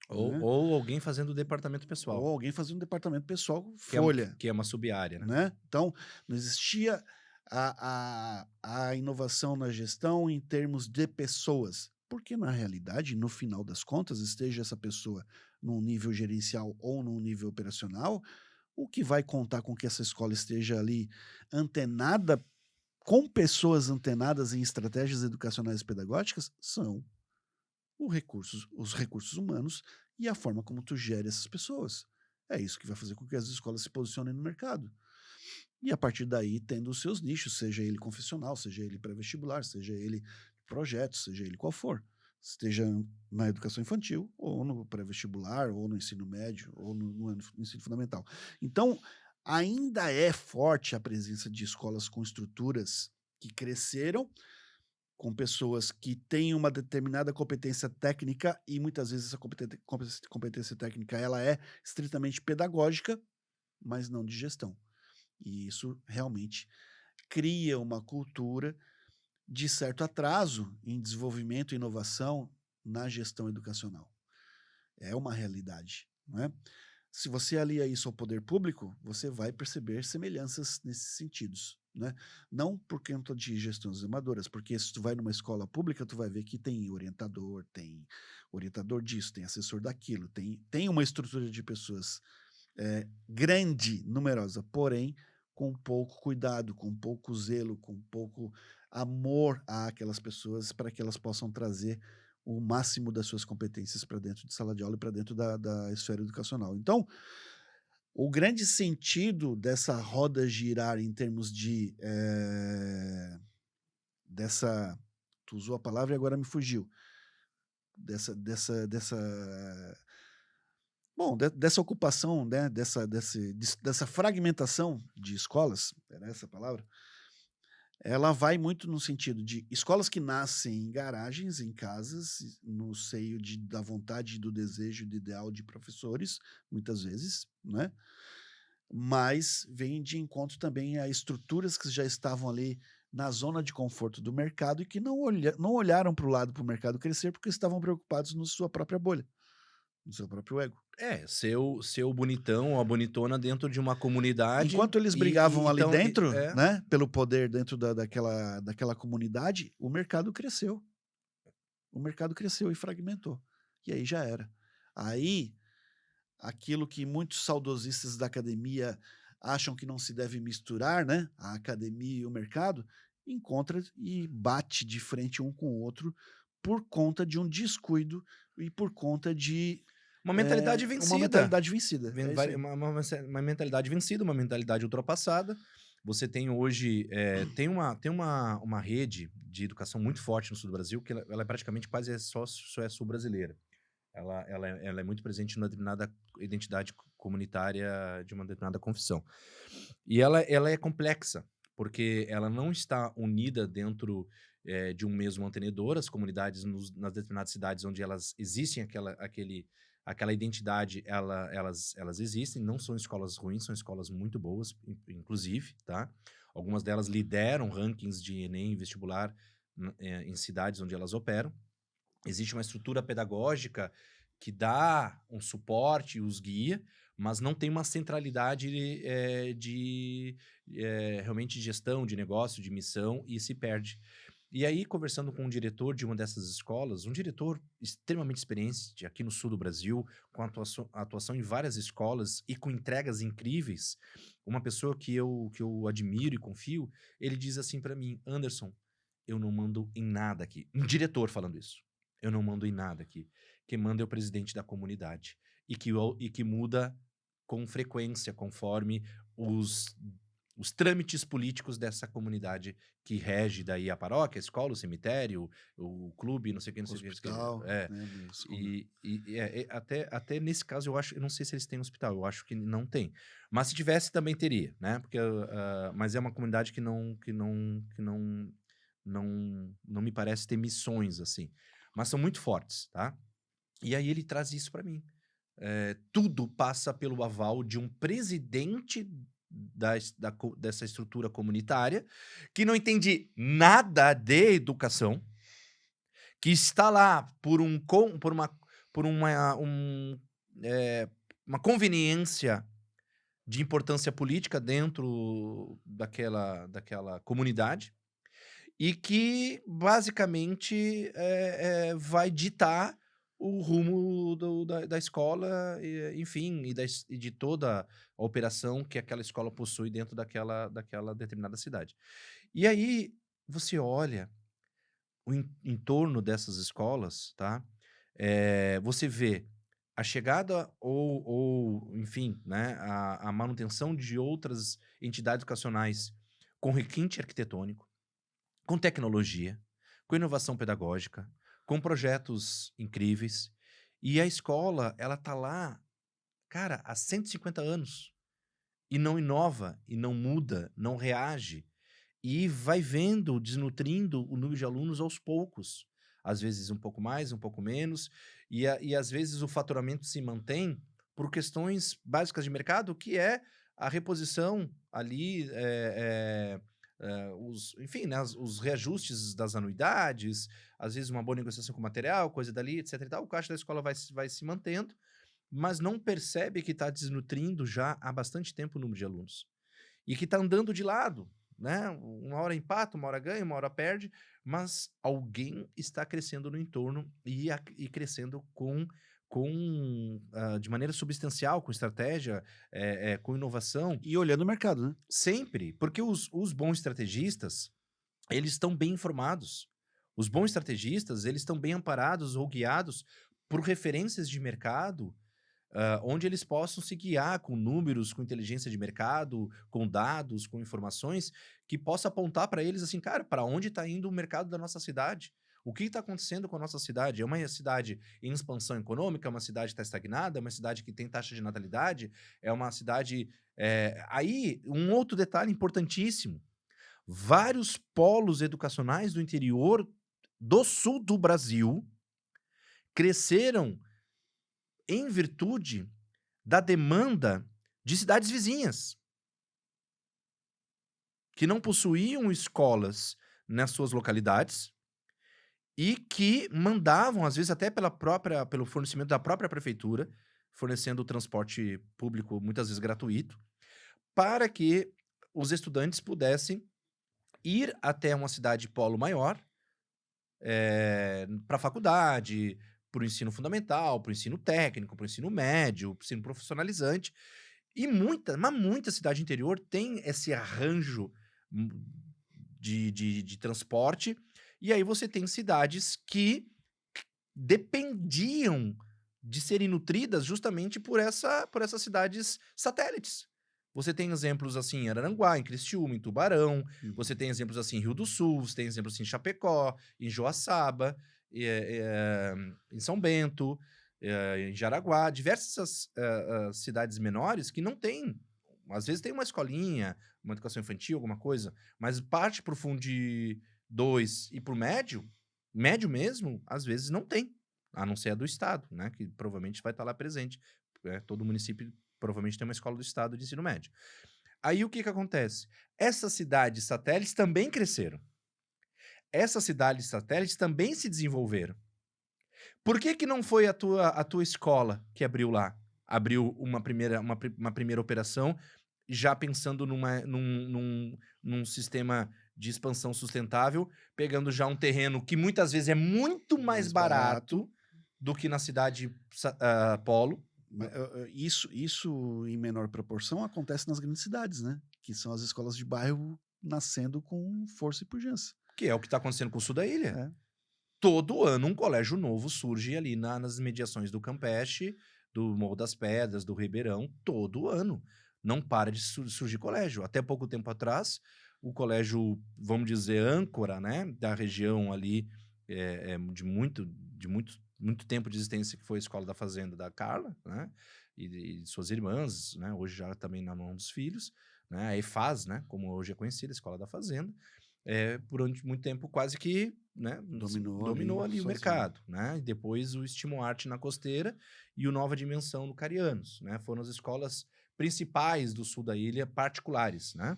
Ou alguém fazendo o departamento Ou pessoal, alguém fazia um departamento pessoal que é, folha, que é uma sub-área, né? né? Então, não existia a inovação na gestão em termos de pessoas, porque na realidade, no final das contas, esteja essa pessoa num nível gerencial ou num nível operacional, o que vai contar com que essa escola esteja ali antenada, com pessoas antenadas em estratégias educacionais e pedagógicas, são os recursos humanos e a forma como tu gera essas pessoas. É isso que vai fazer com que as escolas se posicionem no mercado. E a partir daí, tendo os seus nichos, seja ele confessional, seja ele pré-vestibular, seja ele projeto, seja ele qual for. Esteja na educação infantil, ou no pré-vestibular, ou no ensino médio, ou no ensino fundamental. Então, ainda é forte a presença de escolas com estruturas que cresceram, com pessoas que têm uma determinada competência técnica, e muitas vezes essa competência técnica ela é estritamente pedagógica, mas não de gestão. E isso realmente cria uma cultura de certo atraso em desenvolvimento e inovação na gestão educacional. É uma realidade, não é? Se você alia isso ao poder público, você vai perceber semelhanças nesses sentidos, né? Não por conta de gestões amadoras, porque se tu vai numa escola pública, tu vai ver que tem orientador disso, tem assessor daquilo, tem uma estrutura de pessoas grande, numerosa, porém com pouco cuidado, com pouco zelo, com pouco amor àquelas pessoas para que elas possam trazer o máximo das suas competências para dentro de sala de aula e para dentro da esfera educacional. Então, o grande sentido dessa roda girar em termos dessa, tu usou a palavra e agora me fugiu, dessa ocupação, né, dessa fragmentação de escolas, era essa a palavra, ela vai muito no sentido de escolas que nascem em garagens, em casas, no seio da vontade, do desejo, do ideal de professores, muitas vezes, né? Mas vem de encontro também a estruturas que já estavam ali na zona de conforto do mercado e que não olharam para o lado para o mercado crescer porque estavam preocupados na sua própria bolha, no seu próprio ego. Ser o bonitão ou a bonitona dentro de uma comunidade Enquanto eles brigavam ali então, dentro, né, pelo poder dentro daquela comunidade, o mercado cresceu. O mercado cresceu e fragmentou. E aí já era. Aí, aquilo que muitos saudosistas da academia acham que não se deve misturar, né, a academia e o mercado, encontra e bate de frente um com o outro por conta de um descuido e por conta de uma mentalidade uma vencida. mentalidade vencida. É isso aí. Uma mentalidade vencida, uma mentalidade ultrapassada. Você tem hoje, tem uma rede de educação muito forte no sul do Brasil, que ela é praticamente quase só é sul-brasileira. Ela é muito presente numa determinada identidade comunitária de uma determinada confissão. E ela é complexa, porque ela não está unida dentro de um mesmo mantenedor. As comunidades nas determinadas cidades onde elas existem, aquela identidade, elas existem. Não são escolas ruins, são escolas muito boas, inclusive, tá? Algumas delas lideram rankings de Enem e vestibular em cidades onde elas operam. Existe uma estrutura pedagógica que dá um suporte e os guia, mas não tem uma centralidade realmente de gestão, de negócio, de missão, e se perde. E aí, conversando com um diretor de uma dessas escolas, um diretor extremamente experiente aqui no sul do Brasil, com atuação em várias escolas e com entregas incríveis, uma pessoa que eu admiro e confio, ele diz assim para mim: Anderson, eu não mando em nada aqui. Um diretor falando isso. Eu não mando em nada aqui. quem manda é o presidente da comunidade. E que muda com frequência, conforme os trâmites políticos dessa comunidade que rege daí a paróquia, a escola, o cemitério, o clube, não sei o que, não sei o que. Hospital, É. né? Escola. Até nesse caso, eu não sei se eles têm hospital, eu acho que não tem. Mas se tivesse, também teria, né? Porque, mas é uma comunidade que não me parece ter missões, assim. Mas são muito fortes, tá? E aí ele traz isso para mim. Tudo passa pelo aval de um presidente dessa estrutura comunitária que não entende nada de educação, que está lá por uma conveniência de importância política dentro daquela comunidade e que basicamente vai ditar o rumo da escola, enfim, e de toda a operação que aquela escola possui dentro daquela determinada cidade. E aí você olha o entorno dessas escolas, tá? Você vê a chegada enfim, né, a manutenção de outras entidades educacionais com requinte arquitetônico, com tecnologia, com inovação pedagógica, com projetos incríveis. E a escola, ela tá lá, cara, há 150 anos e não inova, e não muda, não reage. E vai vendo, desnutrindo o número de alunos aos poucos. Às vezes um pouco mais, um pouco menos. E às vezes o faturamento se mantém por questões básicas de mercado, que é a reposição ali, enfim, né, os reajustes das anuidades, às vezes uma boa negociação com o material, coisa dali, etc. E tal. O caixa da escola vai se mantendo, mas não percebe que está desnutrindo já há bastante tempo o número de alunos. E que está andando de lado, né? Uma hora empata, uma hora ganha, uma hora perde, mas alguém está crescendo no entorno e crescendo de maneira substancial, com estratégia, com inovação. E olhando o mercado, né? Sempre, porque os bons estrategistas, eles estão bem informados. Os bons estrategistas, eles estão bem amparados ou guiados por referências de mercado, onde eles possam se guiar com números, com inteligência de mercado, com dados, com informações, que possa apontar para eles assim, cara, para onde está indo o mercado da nossa cidade? O que está acontecendo com a nossa cidade? É uma cidade em expansão econômica? É uma cidade que está estagnada? É uma cidade que tem taxa de natalidade? É uma cidade... Aí, um outro detalhe importantíssimo. Vários polos educacionais do interior do sul do Brasil cresceram em virtude da demanda de cidades vizinhas, que não possuíam escolas nas suas localidades e que mandavam, às vezes até pelo fornecimento da própria prefeitura, fornecendo o transporte público, muitas vezes gratuito, para que os estudantes pudessem ir até uma cidade polo maior, para a faculdade, para o ensino fundamental, para o ensino técnico, para o ensino médio, para o ensino profissionalizante. E muita cidade interior tem esse arranjo de transporte. E aí você tem cidades que dependiam de serem nutridas justamente por essas cidades satélites. Você tem exemplos assim em Araranguá, em Criciúma, em Tubarão. Você tem exemplos assim em Rio do Sul, você tem exemplos assim em Chapecó, em Joaçaba, em São Bento, em Jaraguá. Diversas cidades menores que não têm. Às vezes tem uma escolinha, uma educação infantil, alguma coisa, mas parte para o Fundo 2 e para o médio mesmo, às vezes não tem, a não ser a do Estado, né? Que provavelmente vai estar lá presente. Todo município provavelmente tem uma escola do Estado de ensino médio. Aí o que acontece? Essas cidades satélites também cresceram. Essas cidades satélites também se desenvolveram. Por que não foi a tua escola que abriu lá? Abriu uma primeira operação, já pensando num sistema de expansão sustentável, pegando já um terreno que muitas vezes é muito mais barato do que na cidade polo. Isso em menor proporção acontece nas grandes cidades, né? Que são as escolas de bairro nascendo com força e pujança. Que é o que está acontecendo com o sul da ilha. todo ano um colégio novo surge ali nas mediações do Campeche, do Morro das Pedras, do Ribeirão, todo ano. Não para de surgir colégio. Até pouco tempo atrás, o colégio, vamos dizer, âncora, né, da região ali, de muito tempo de existência, que foi a Escola da Fazenda da Carla, né, e de suas irmãs, né, hoje já também na mão dos filhos, né, a EFAS, né, como hoje é conhecida, a Escola da Fazenda, durante muito tempo quase que, né, dominou ali o sozinho. mercado, né, e depois o Estimularte na Costeira e o Nova Dimensão no Carianos, né, foram as escolas principais do sul da ilha, particulares, né.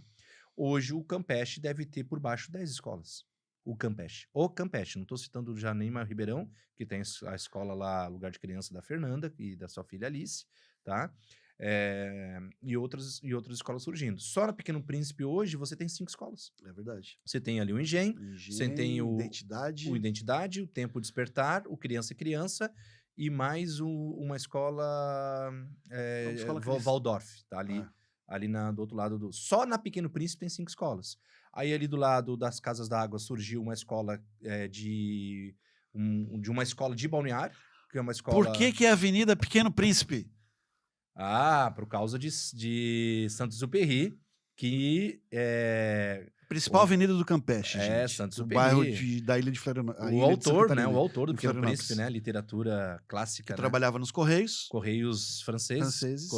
Hoje o Campeche deve ter por baixo 10 escolas. O Campeche, não estou citando já nem mais Ribeirão, que tem a escola lá, Lugar de Criança da Fernanda e da sua filha Alice, tá? E outras escolas surgindo. Só na Pequeno Príncipe hoje você tem 5 escolas. É verdade. Você tem ali o Engenho, você tem o Identidade. o Tempo Despertar, o Criança e Criança e mais uma escola Waldorf, tá ali. Ali do outro lado Só na Pequeno Príncipe tem 5 escolas. Aí ali do lado das Casas d'Água surgiu uma escola de uma escola de balneário, que é uma escola... Por que é a Avenida Pequeno Príncipe? Por causa de Saint-Exupéry, que Principal avenida do Campeche, gente. Saint-Exupéry. O bairro da Ilha de Florianópolis. O autor, né? O autor do Pequeno Príncipe, né? Literatura clássica, que trabalhava nos Correios. Correios franceses.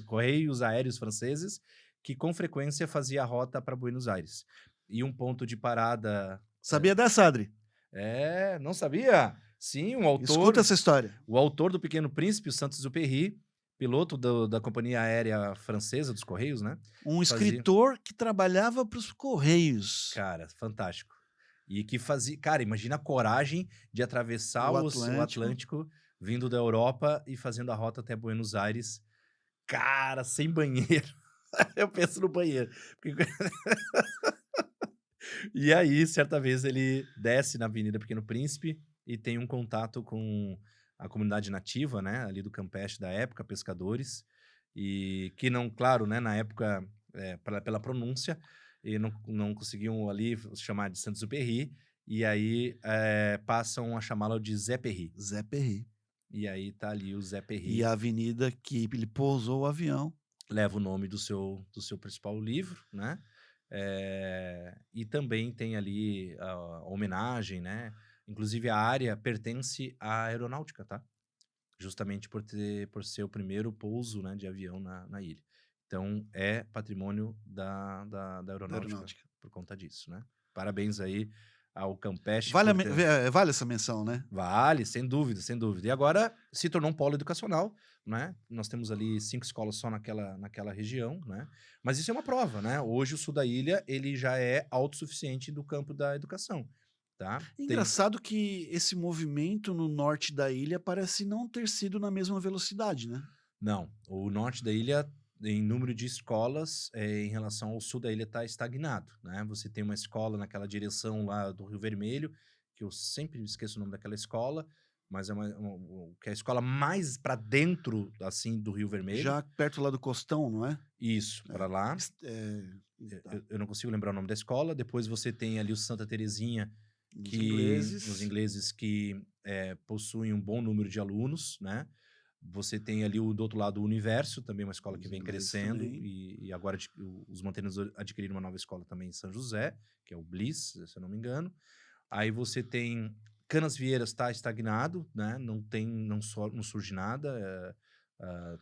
Correios aéreos franceses, que com frequência fazia a rota para Buenos Aires. E um ponto de parada... Sabia dessa, Adri? Não sabia? Sim, um autor... Escuta essa história. O autor do Pequeno Príncipe, o Saint-Exupéry, piloto da companhia aérea francesa dos Correios, né? Escritor que trabalhava para os Correios. Cara, fantástico. E que fazia... Cara, imagina a coragem de atravessar o Atlântico, vindo da Europa e fazendo a rota até Buenos Aires. Cara, sem banheiro. Eu penso no banheiro. E aí, certa vez, ele desce na Avenida Pequeno Príncipe e tem um contato com a comunidade nativa, né, ali do Campeche da época, pescadores, e que não, claro, né, na época, pela pronúncia, e não conseguiam ali chamar de Saint-Exupéry, e aí passam a chamá-lo de Zé Perry. Zé Perry. E aí tá ali o Zé Perry. E a avenida que ele pousou o avião. Leva o nome do seu principal livro, né? E também tem ali a homenagem, né? Inclusive a área pertence à aeronáutica, tá? Justamente por ser o primeiro pouso, né, de avião na ilha. Então é patrimônio da aeronáutica por conta disso, né? Parabéns aí ao Campeche. Vale essa menção, né? Vale, sem dúvida, sem dúvida. E agora se tornou um polo educacional, né? Nós temos ali 5 escolas só naquela região, né? Mas isso é uma prova, né? Hoje o sul da ilha, ele já é autossuficiente do campo da educação, tá? Engraçado que esse movimento no norte da ilha parece não ter sido na mesma velocidade, né? Não, o norte da ilha, em número de escolas, em relação ao sul da ilha, está estagnado, né? Você tem uma escola naquela direção lá do Rio Vermelho, que eu sempre esqueço o nome daquela escola, mas que é a escola mais para dentro, assim, do Rio Vermelho. Já perto lá do Costão, não é? Isso, para lá. Eu não consigo lembrar o nome da escola. Depois você tem ali o Santa Terezinha, os ingleses que possuem um bom número de alunos, né? Você tem ali do outro lado o Universo, também uma escola que vem crescendo, e agora os mantenedores adquiriram uma nova escola também em São José, que é o Bliss, se eu não me engano. Aí você tem Canasvieiras, está estagnado, né? Não surge nada.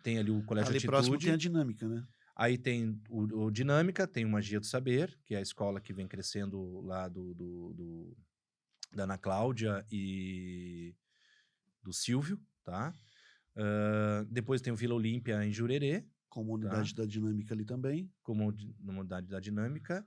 Tem ali o Colégio ali Atitude. Próximo tem a Dinâmica, né? Aí tem o Dinâmica, tem o Magia do Saber, que é a escola que vem crescendo lá da Ana Cláudia e do Silvio, tá? Depois tem o Vila Olímpia em Jurerê. Comunidade da Dinâmica ali também. Comunidade da Dinâmica.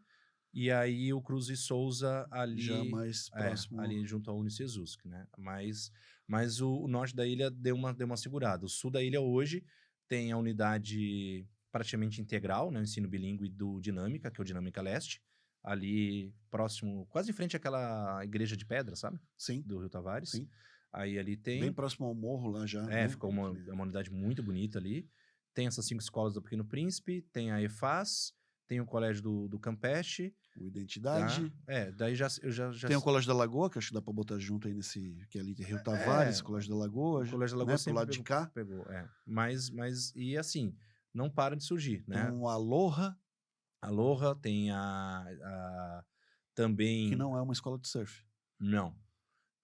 E aí o Cruz e Souza ali... Já mais próximo. Ali junto ao Unicesusk, né? Mas o norte da ilha deu uma segurada. O sul da ilha hoje tem a unidade praticamente integral, né? O ensino bilíngue do Dinâmica, que é o Dinâmica Leste. Ali próximo, quase em frente àquela igreja de pedra, sabe? Sim. Do Rio Tavares. Sim. Aí ali tem... Bem próximo ao morro lá já. Né? Ficou uma unidade muito bonita ali. Tem essas 5 escolas do Pequeno Príncipe, tem a EFAS, tem o colégio do Campeche, O tá? Identidade. Daí eu já Tem o Colégio da Lagoa, que acho que dá pra botar junto aí nesse... Que é ali tem Rio Tavares, Colégio da Lagoa, o Colégio da né? Lagoa Pro sempre lado de cá. pegou. Mas, e assim, não para de surgir, Tem né? um Aloha, Aloha, tem que também, não é uma escola de surf. não,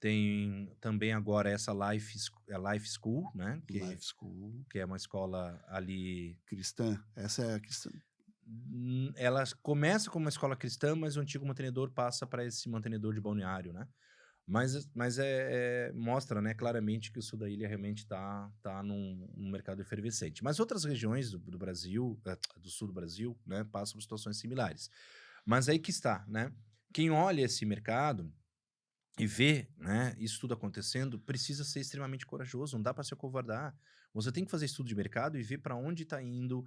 tem também agora essa Life School, né? Life School, Que é uma escola ali. cristã. Essa é a cristã. Ela começa como uma escola cristã, mas o antigo mantenedor passa para esse mantenedor de balneário, né? Mas mostra, né, claramente que o sul da ilha realmente tá num mercado efervescente. Mas outras regiões do Brasil, do sul do Brasil, né, passam por situações similares. Mas aí que está, né? Quem olha esse mercado e vê, né, isso tudo acontecendo, precisa ser extremamente corajoso, não dá para se acovardar. Você tem que fazer estudo de mercado e ver para onde está indo,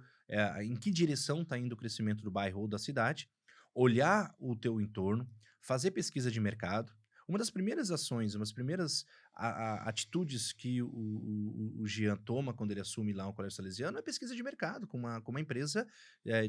em que direção está indo o crescimento do bairro ou da cidade, olhar o teu entorno, fazer pesquisa de mercado. Uma das primeiras ações, uma das primeiras atitudes que o Jean toma quando ele assume lá o Colégio Salesiano é pesquisa de mercado, com uma empresa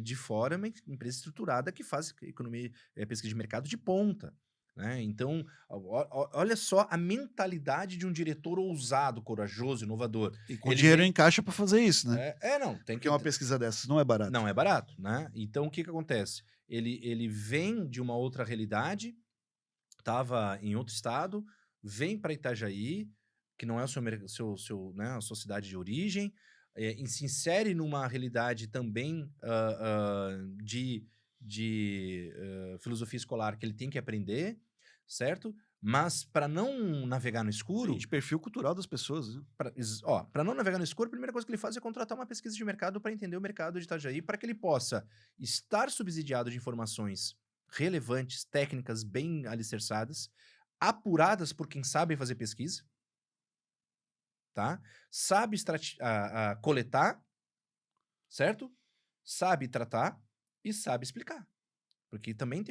de fora, uma empresa estruturada que faz economia, pesquisa de mercado de ponta. Né? Então, olha só a mentalidade de um diretor ousado, corajoso, inovador. E com Ele dinheiro vem- em caixa pra fazer isso, né? não, tem Porque uma pesquisa dessas não é barata. não é barato, né? Então, o que acontece? Ele vem de uma outra realidade, estava em outro estado, vem para Itajaí, que não é o né, a sua cidade de origem, e se insere numa realidade também de filosofia escolar que ele tem que aprender, certo? Mas para não navegar no escuro, Sim, de perfil cultural das pessoas, né? para não navegar no escuro, a primeira coisa que ele faz é contratar uma pesquisa de mercado para entender o mercado de Itajaí, para que ele possa estar subsidiado de informações relevantes, técnicas bem alicerçadas, apuradas por quem sabe fazer pesquisa, tá? Sabe coletar, certo? Sabe tratar e sabe explicar. Porque também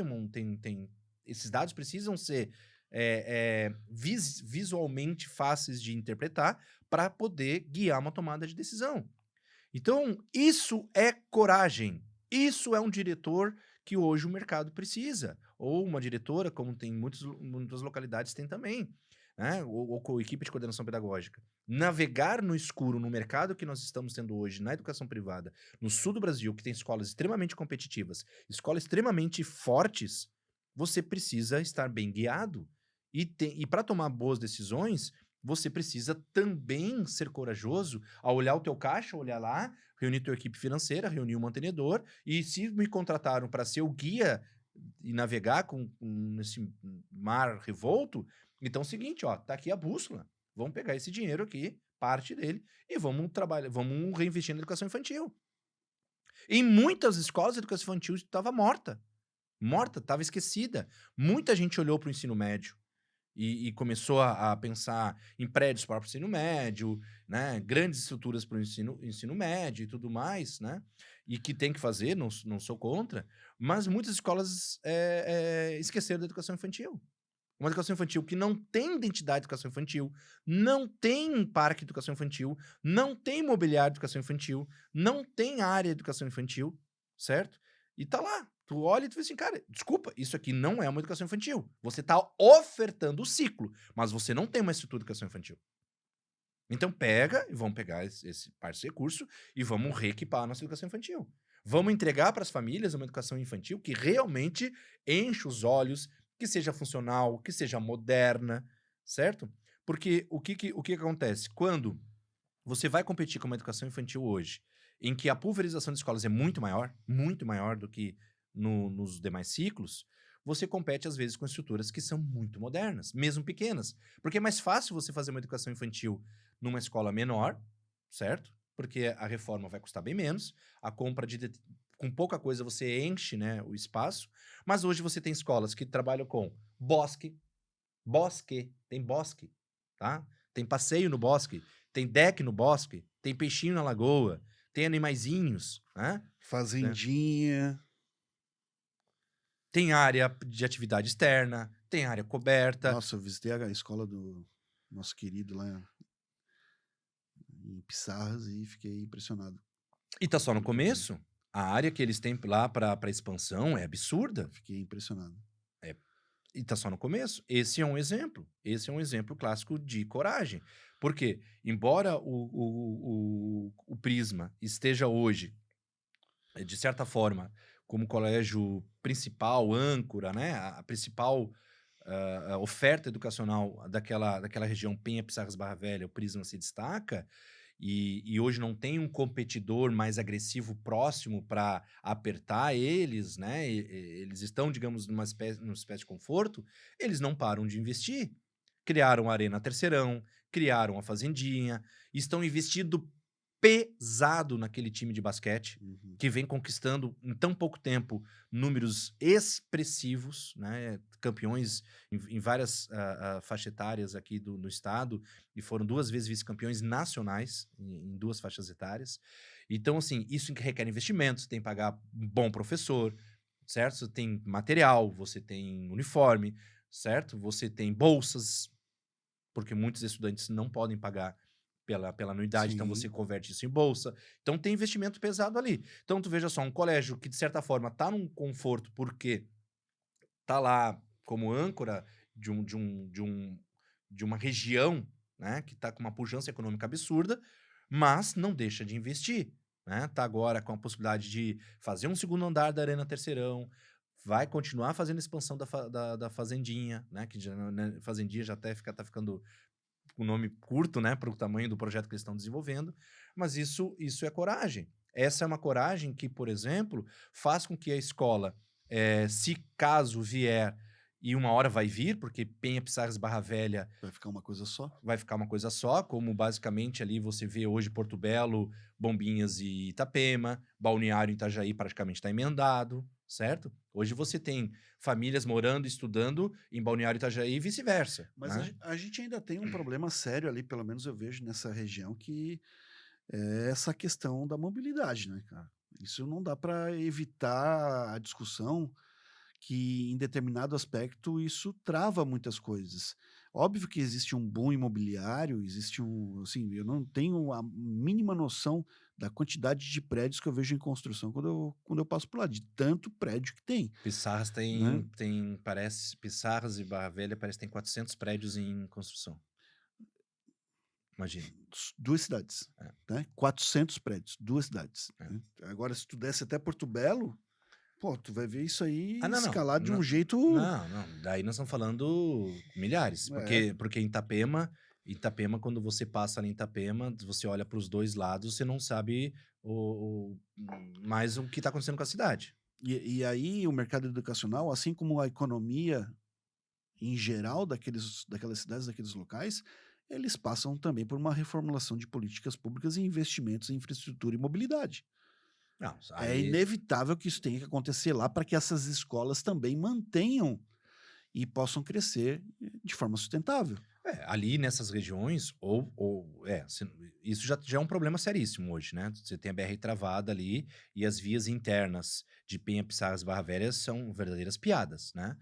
esses dados precisam ser visualmente fáceis de interpretar para poder guiar uma tomada de decisão. Então, isso é coragem. Isso é um diretor que hoje o mercado precisa. Ou uma diretora, como tem muitas localidades, tem também. Né? Ou com equipe de coordenação pedagógica. Navegar no escuro no mercado que nós estamos tendo hoje na educação privada, no sul do Brasil, que tem escolas extremamente competitivas, escolas extremamente fortes, você precisa estar bem guiado. E para tomar boas decisões, você precisa também ser corajoso ao olhar o teu caixa, olhar lá, reunir tua equipe financeira, reunir o mantenedor, e se me contrataram para ser o guia e navegar nesse mar revolto, então é o seguinte, ó, tá aqui a bússola, vamos pegar esse dinheiro aqui, parte dele, e vamos reinvestir na educação infantil. Em muitas escolas, a educação infantil estava morta, estava esquecida. Muita gente olhou para o ensino médio e começou a pensar em prédios para o ensino médio, né? Grandes estruturas para o ensino médio e tudo mais, né? E que tem que fazer, não sou contra, mas muitas escolas esqueceram da educação infantil. Uma educação infantil que não tem identidade de educação infantil, não tem parque de educação infantil, não tem mobiliário de educação infantil, não tem área de educação infantil, certo? E tá lá. Tu olha e tu vê assim, cara, desculpa, isso aqui não é uma educação infantil. Você tá ofertando o ciclo, mas você não tem uma estrutura de educação infantil. Então vamos pegar esse parte de recurso e vamos reequipar a nossa educação infantil. Vamos entregar para as famílias uma educação infantil que realmente enche os olhos, que seja funcional, que seja moderna, certo? Porque o que acontece? Quando você vai competir com uma educação infantil hoje, em que a pulverização de escolas é muito maior do que nos demais ciclos, você compete, às vezes, com estruturas que são muito modernas, mesmo pequenas. Porque é mais fácil você fazer uma educação infantil numa escola menor, certo? Porque a reforma vai custar bem menos, a compra com pouca coisa você enche, né, o espaço, mas hoje você tem escolas que trabalham com tem bosque, tá? Tem passeio no bosque, tem deck no bosque, tem peixinho na lagoa, tem animaizinhos, né? Fazendinha. Tem área de atividade externa, tem área coberta. Nossa, eu visitei a escola do nosso querido lá em Pissarras e fiquei impressionado. E tá só no começo. A área que eles têm lá para expansão é absurda. Fiquei impressionado. E tá só no começo. Esse é um exemplo. Esse é um exemplo clássico de coragem. Porque, embora o Prisma esteja hoje, de certa forma, como colégio principal, âncora, né? A principal a oferta educacional daquela região Penha, Pissarras, Barra Velha, o Prisma se destaca, e hoje não tem um competidor mais agressivo próximo para apertar eles, né? Eles estão, digamos, numa espécie de conforto, eles não param de investir. Criaram a Arena Terceirão, criaram a Fazendinha, estão investindo pesado naquele time de basquete, Uhum. que vem conquistando em tão pouco tempo números expressivos, né? Campeões em várias faixa etárias aqui no estado, e foram 2 vezes vice-campeões nacionais em 2 faixas etárias. Então, assim, isso requer investimentos, tem que pagar um bom professor, certo? Você tem material, você tem uniforme, certo? Você tem bolsas, porque muitos estudantes não podem pagar pela anuidade, então você Sim. converte isso em bolsa. Então tem investimento pesado ali. Então tu veja só, um colégio que de certa forma tá num conforto porque tá lá como âncora de uma região, né, que tá com uma pujança econômica absurda, mas não deixa de investir, né? Tá agora com a possibilidade de fazer um segundo andar da Arena Terceirão, vai continuar fazendo expansão da Fazendinha, né, que já, né, Fazendinha já até tá ficando o nome curto, né, para o tamanho do projeto que eles estão desenvolvendo, mas isso é coragem. Essa é uma coragem que, por exemplo, faz com que a escola, se caso vier, e uma hora vai vir, porque Penha, Pissarras, Barra Velha Vai ficar uma coisa só? vai ficar uma coisa só, como basicamente ali você vê hoje Porto Belo, Bombinhas e Itapema, Balneário Itajaí praticamente está emendado, certo? Hoje você tem famílias morando e estudando em Balneário Itajaí e vice-versa, Mas né? a gente ainda tem um problema sério ali, pelo menos eu vejo nessa região, que é essa questão da mobilidade, né, cara? Isso não dá para evitar a discussão que, em determinado aspecto, isso trava muitas coisas. Óbvio que existe um boom imobiliário, existe um, assim, eu não tenho a mínima noção da quantidade de prédios que eu vejo em construção quando eu passo por lá, de tanto prédio que tem, Pissarras né? parece, Pissarras e Barra Velha parece que tem 400 prédios em construção. Imagina. 2 cidades, É, né? 400 prédios, 2 cidades, é. né? Agora, se tu desce até Porto Belo, pô, tu vai ver isso aí Ah, não, não. escalar de um jeito, Não, não. Daí nós estamos falando milhares. é, Porque em Itapema, quando você passa ali em Itapema, você olha para os dois lados, você não sabe mais o que está acontecendo com a cidade. e aí o mercado educacional, assim como a economia em geral daquelas cidades, daqueles locais, eles passam também por uma reformulação de políticas públicas e investimentos em infraestrutura e mobilidade. Não, É aí. inevitável que isso tenha que acontecer lá para que essas escolas também mantenham e possam crescer de forma sustentável. Ali nessas regiões, isso já é um problema seríssimo hoje, né? Você tem a BR travada ali e as vias internas de Penha, Pissarras, Barra Velha são verdadeiras piadas, né?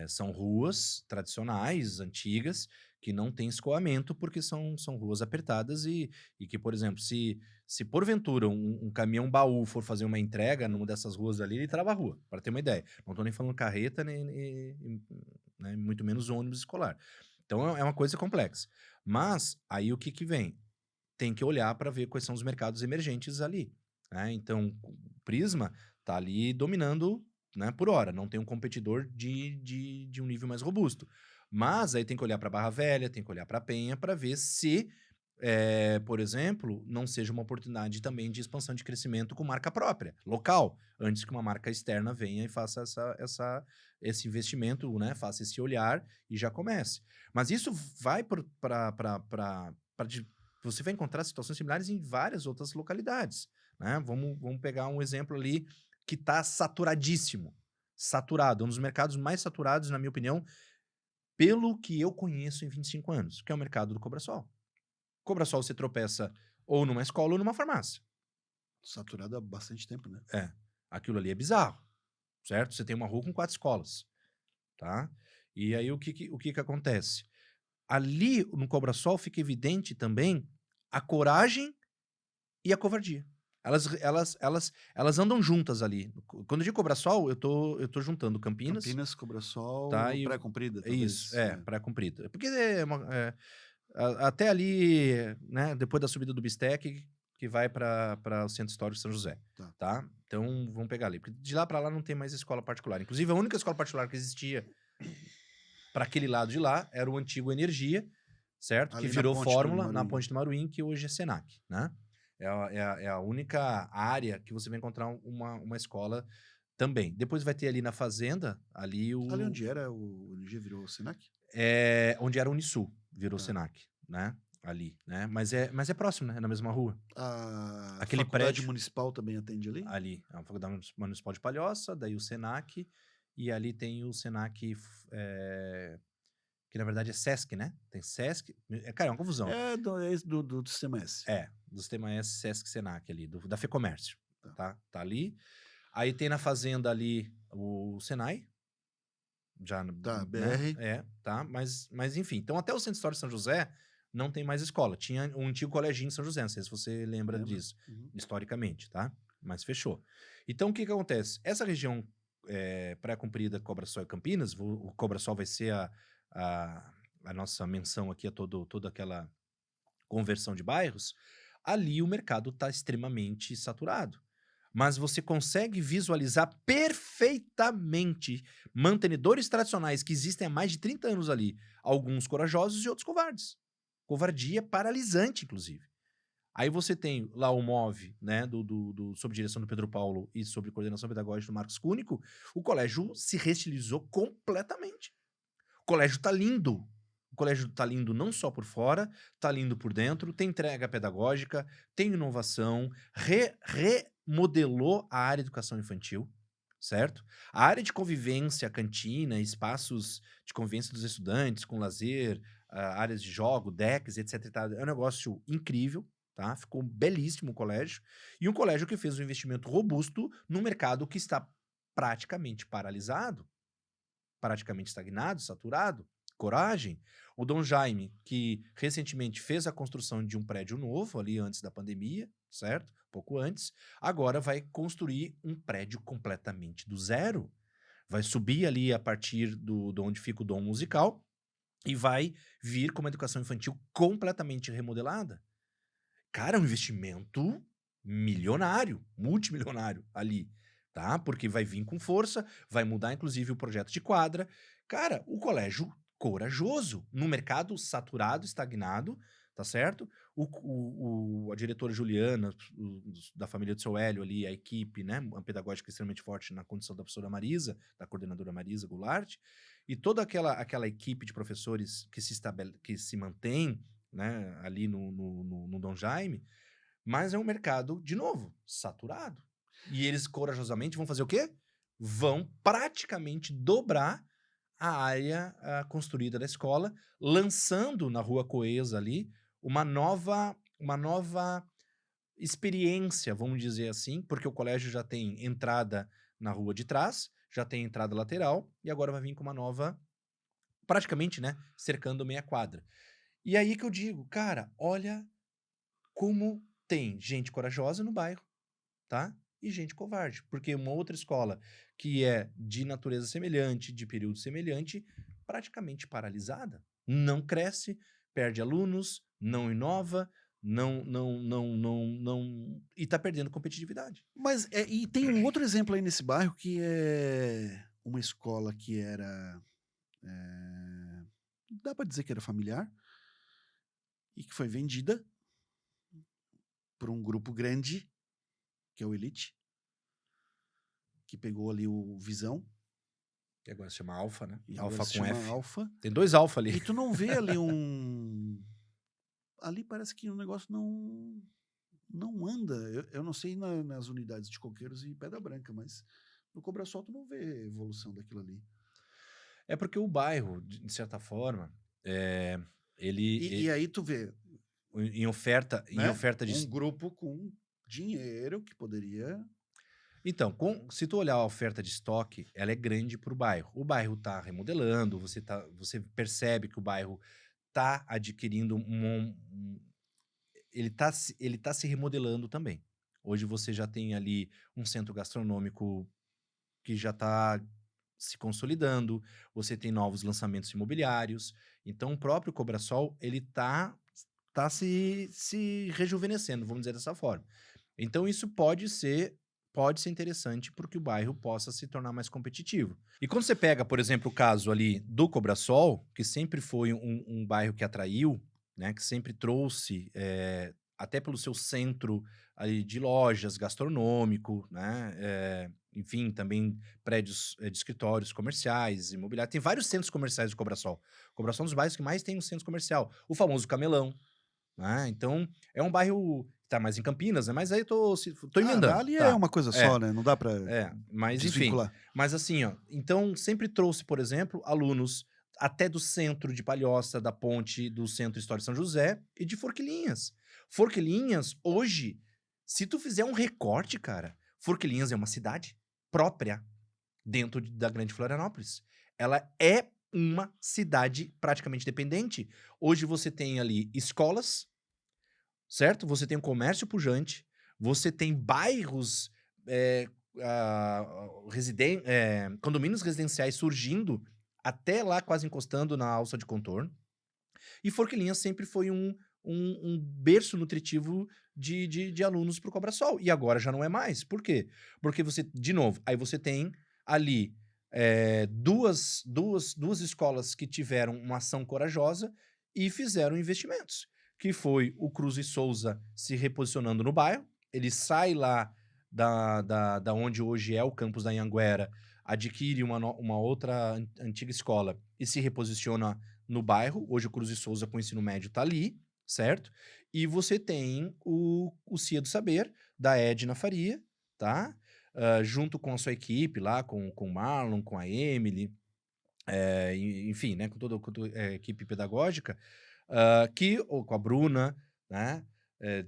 São ruas tradicionais, antigas, que não têm escoamento porque são ruas apertadas e que, por exemplo, se porventura um caminhão baú for fazer uma entrega numa dessas ruas ali, ele trava a rua, para ter uma ideia. Não estou nem falando carreta, né, muito menos ônibus escolar. Então é uma coisa complexa. Mas aí o que que vem? Tem que olhar para ver quais são os mercados emergentes ali, né? Então o Prisma tá ali dominando, né, por hora, não tem um competidor de um nível mais robusto. Mas aí tem que olhar para Barra Velha, tem que olhar para Penha para ver se, por exemplo, não seja uma oportunidade também de expansão de crescimento com marca própria, local, antes que uma marca externa venha e faça esse investimento, né, faça esse olhar e já comece. Mas isso vai para você vai encontrar situações similares em várias outras localidades, né? Vamos pegar um exemplo ali que está saturadíssimo, saturado, um dos mercados mais saturados, na minha opinião, pelo que eu conheço em 25 anos, que é o mercado do Cobrasol. Cobrasol você tropeça ou numa escola ou numa farmácia. Saturado há bastante tempo, né? Aquilo ali é bizarro, certo? Você tem uma rua com 4 escolas, tá? E aí o que acontece? Ali no Cobrasol fica evidente também a coragem e a covardia. Elas andam juntas ali. Quando eu digo Cobrasol, eu tô juntando Campinas, Campinas, Cobrasol, tá? E Praia Comprida, isso, talvez. Praia Comprida. Porque até ali, né, depois da subida do Bistec, que vai para o Centro Histórico de São José, Tá. tá? Então, vamos pegar ali. Porque de lá para lá não tem mais escola particular. Inclusive, a única escola particular que existia para aquele lado de lá era o antigo Energia, certo? Ali Que na virou ponte do Fórmula na Maruim. Ponte do Maruim, que hoje é Senac, né? É a única área que você vai encontrar uma escola também. Depois vai ter ali na Fazenda, ali Ali onde era o NG virou o Senac? onde era a Unisul, virou Tá. Senac, né? Ali, né? Mas é próximo, né? É na mesma rua. A Aquele Faculdade prédio Municipal também atende ali? ali, a Faculdade Municipal de Palhoça, daí o Senac, e ali tem o Senac, que na verdade é Sesc, né? Tem Sesc. Cara, é uma confusão. É do Sistema S. Do Sistema S, Sesc, Senac ali, da FEComércio, Tá. tá? Tá ali. Aí tem na Fazenda ali o Senai, já, Tá, né? BR. Tá? Mas enfim, então até o Centro Histórico de São José não tem mais escola. Tinha um antigo coleginho em São José, não sei se você lembra Lembro. disso, Uhum. historicamente, tá? Mas fechou. Então o que acontece? Essa região Praia Comprida, Cobrasol e Campinas, o Cobrasol vai ser a nossa menção aqui a toda aquela conversão de bairros, ali o mercado está extremamente saturado. Mas você consegue visualizar perfeitamente mantenedores tradicionais que existem há mais de 30 anos ali, alguns corajosos e outros covardes. Covardia paralisante, inclusive. Aí você tem lá o MOVE, né, sob direção do Pedro Paulo e sob coordenação pedagógica do Marcos Cúnico, o colégio se restilizou completamente. O colégio tá lindo. O colégio tá lindo não só por fora, tá lindo por dentro, tem entrega pedagógica, tem inovação, remodelou a área de educação infantil, certo? A área de convivência, cantina, espaços de convivência dos estudantes, com lazer, áreas de jogo, decks, etc. e tal, é um negócio incrível, tá? Ficou belíssimo o colégio. E um colégio que fez um investimento robusto no mercado que está praticamente paralisado, praticamente estagnado, saturado. Coragem. O Dom Jaime, que recentemente fez a construção de um prédio novo, ali antes da pandemia, certo? Pouco antes, agora vai construir um prédio completamente do zero. Vai subir ali a partir de onde fica o Dom Musical e vai vir com uma educação infantil completamente remodelada. Cara, é um investimento milionário, multimilionário ali, tá? Porque vai vir com força, vai mudar inclusive o projeto de quadra. Cara, o colégio corajoso, no mercado saturado, estagnado, tá certo? A diretora Juliana, da família do seu Hélio ali, a equipe, né, a pedagógica extremamente forte na condição da professora Marisa, da coordenadora Marisa Goulart, e toda aquela equipe de professores que se mantém, né, ali no Dom Jaime, mas é um mercado, de novo, saturado. E eles corajosamente vão fazer o quê? Vão praticamente dobrar a área construída da escola, lançando na Rua Coesa ali uma nova experiência, vamos dizer assim, porque o colégio já tem entrada na rua de trás, já tem entrada lateral, e agora vai vir com uma nova, praticamente, né, cercando meia quadra. E aí que eu digo, cara, olha como tem gente corajosa no bairro, tá? E gente covarde. Porque uma outra escola que é de natureza semelhante, de período semelhante, praticamente paralisada. Não cresce, perde alunos, não inova, e tá perdendo competitividade. Mas e tem um outro exemplo aí nesse bairro que é uma escola que era. Dá para dizer que era familiar e que foi vendida por um grupo grande, que é o Elite, que pegou ali o Visão. E agora se chama Alfa, né? E Alfa agora se com chama F. Alfa. Tem 2 Alfa ali. E tu não vê ali ali parece que o negócio não anda. Eu não sei nas unidades de Coqueiros e Pedra Branca, mas no Cobrasol tu não vê evolução daquilo ali. É porque o bairro, de certa forma, E aí tu vê, em oferta né, de um grupo com dinheiro que poderia. Então, se tu olhar a oferta de estoque, ela é grande para o bairro. O bairro está remodelando, você percebe que o bairro está adquirindo ele tá se remodelando também. Hoje você já tem ali um centro gastronômico que já está se consolidando, você tem novos lançamentos imobiliários, então o próprio Cobrasol, ele tá se rejuvenescendo, vamos dizer dessa forma. Então isso pode ser interessante porque o bairro possa se tornar mais competitivo. E quando você pega, por exemplo, o caso ali do Cobrasol, que sempre foi um bairro que atraiu, né, que sempre trouxe, até pelo seu centro ali de lojas, gastronômico, né, enfim, também prédios de escritórios comerciais, imobiliários. Tem vários centros comerciais do Cobrasol. O Cobrasol é um dos bairros que mais tem um centro comercial. O famoso Camelão, né? Então, é um bairro que tá mais em Campinas, né? Mas aí tô emendando, Ali é tá? uma coisa É, só, né? Não dá pra mas enfim. desvincular. Mas assim, ó, então sempre trouxe, por exemplo, alunos até do centro de Palhoça, da Ponte, do Centro Histórico São José e de Forquilinhas. Forquilinhas, hoje, se tu fizer um recorte, cara, Forquilinhas é uma cidade própria dentro da Grande Florianópolis. Ela é uma cidade praticamente dependente. Hoje você tem ali escolas, certo? Você tem um comércio pujante, você tem bairros, condomínios residenciais surgindo, até lá quase encostando na alça de contorno. E Forquilinhas sempre foi um berço nutritivo de alunos para o Cobrasol. E agora já não é mais. Por quê? Porque você, de novo, aí você tem ali duas escolas que tiveram uma ação corajosa e fizeram investimentos. Que foi o Cruz e Souza se reposicionando no bairro. Ele sai lá da onde hoje é o campus da Anhanguera, adquire uma outra antiga escola e se reposiciona no bairro. Hoje o Cruz e Souza com o ensino médio tá ali, certo? E você tem o CIA do Saber, da Edna Faria, tá? Junto com a sua equipe lá, com o Marlon, com a Emily, enfim, né? Com toda a equipe pedagógica, ou com a Bruna, né?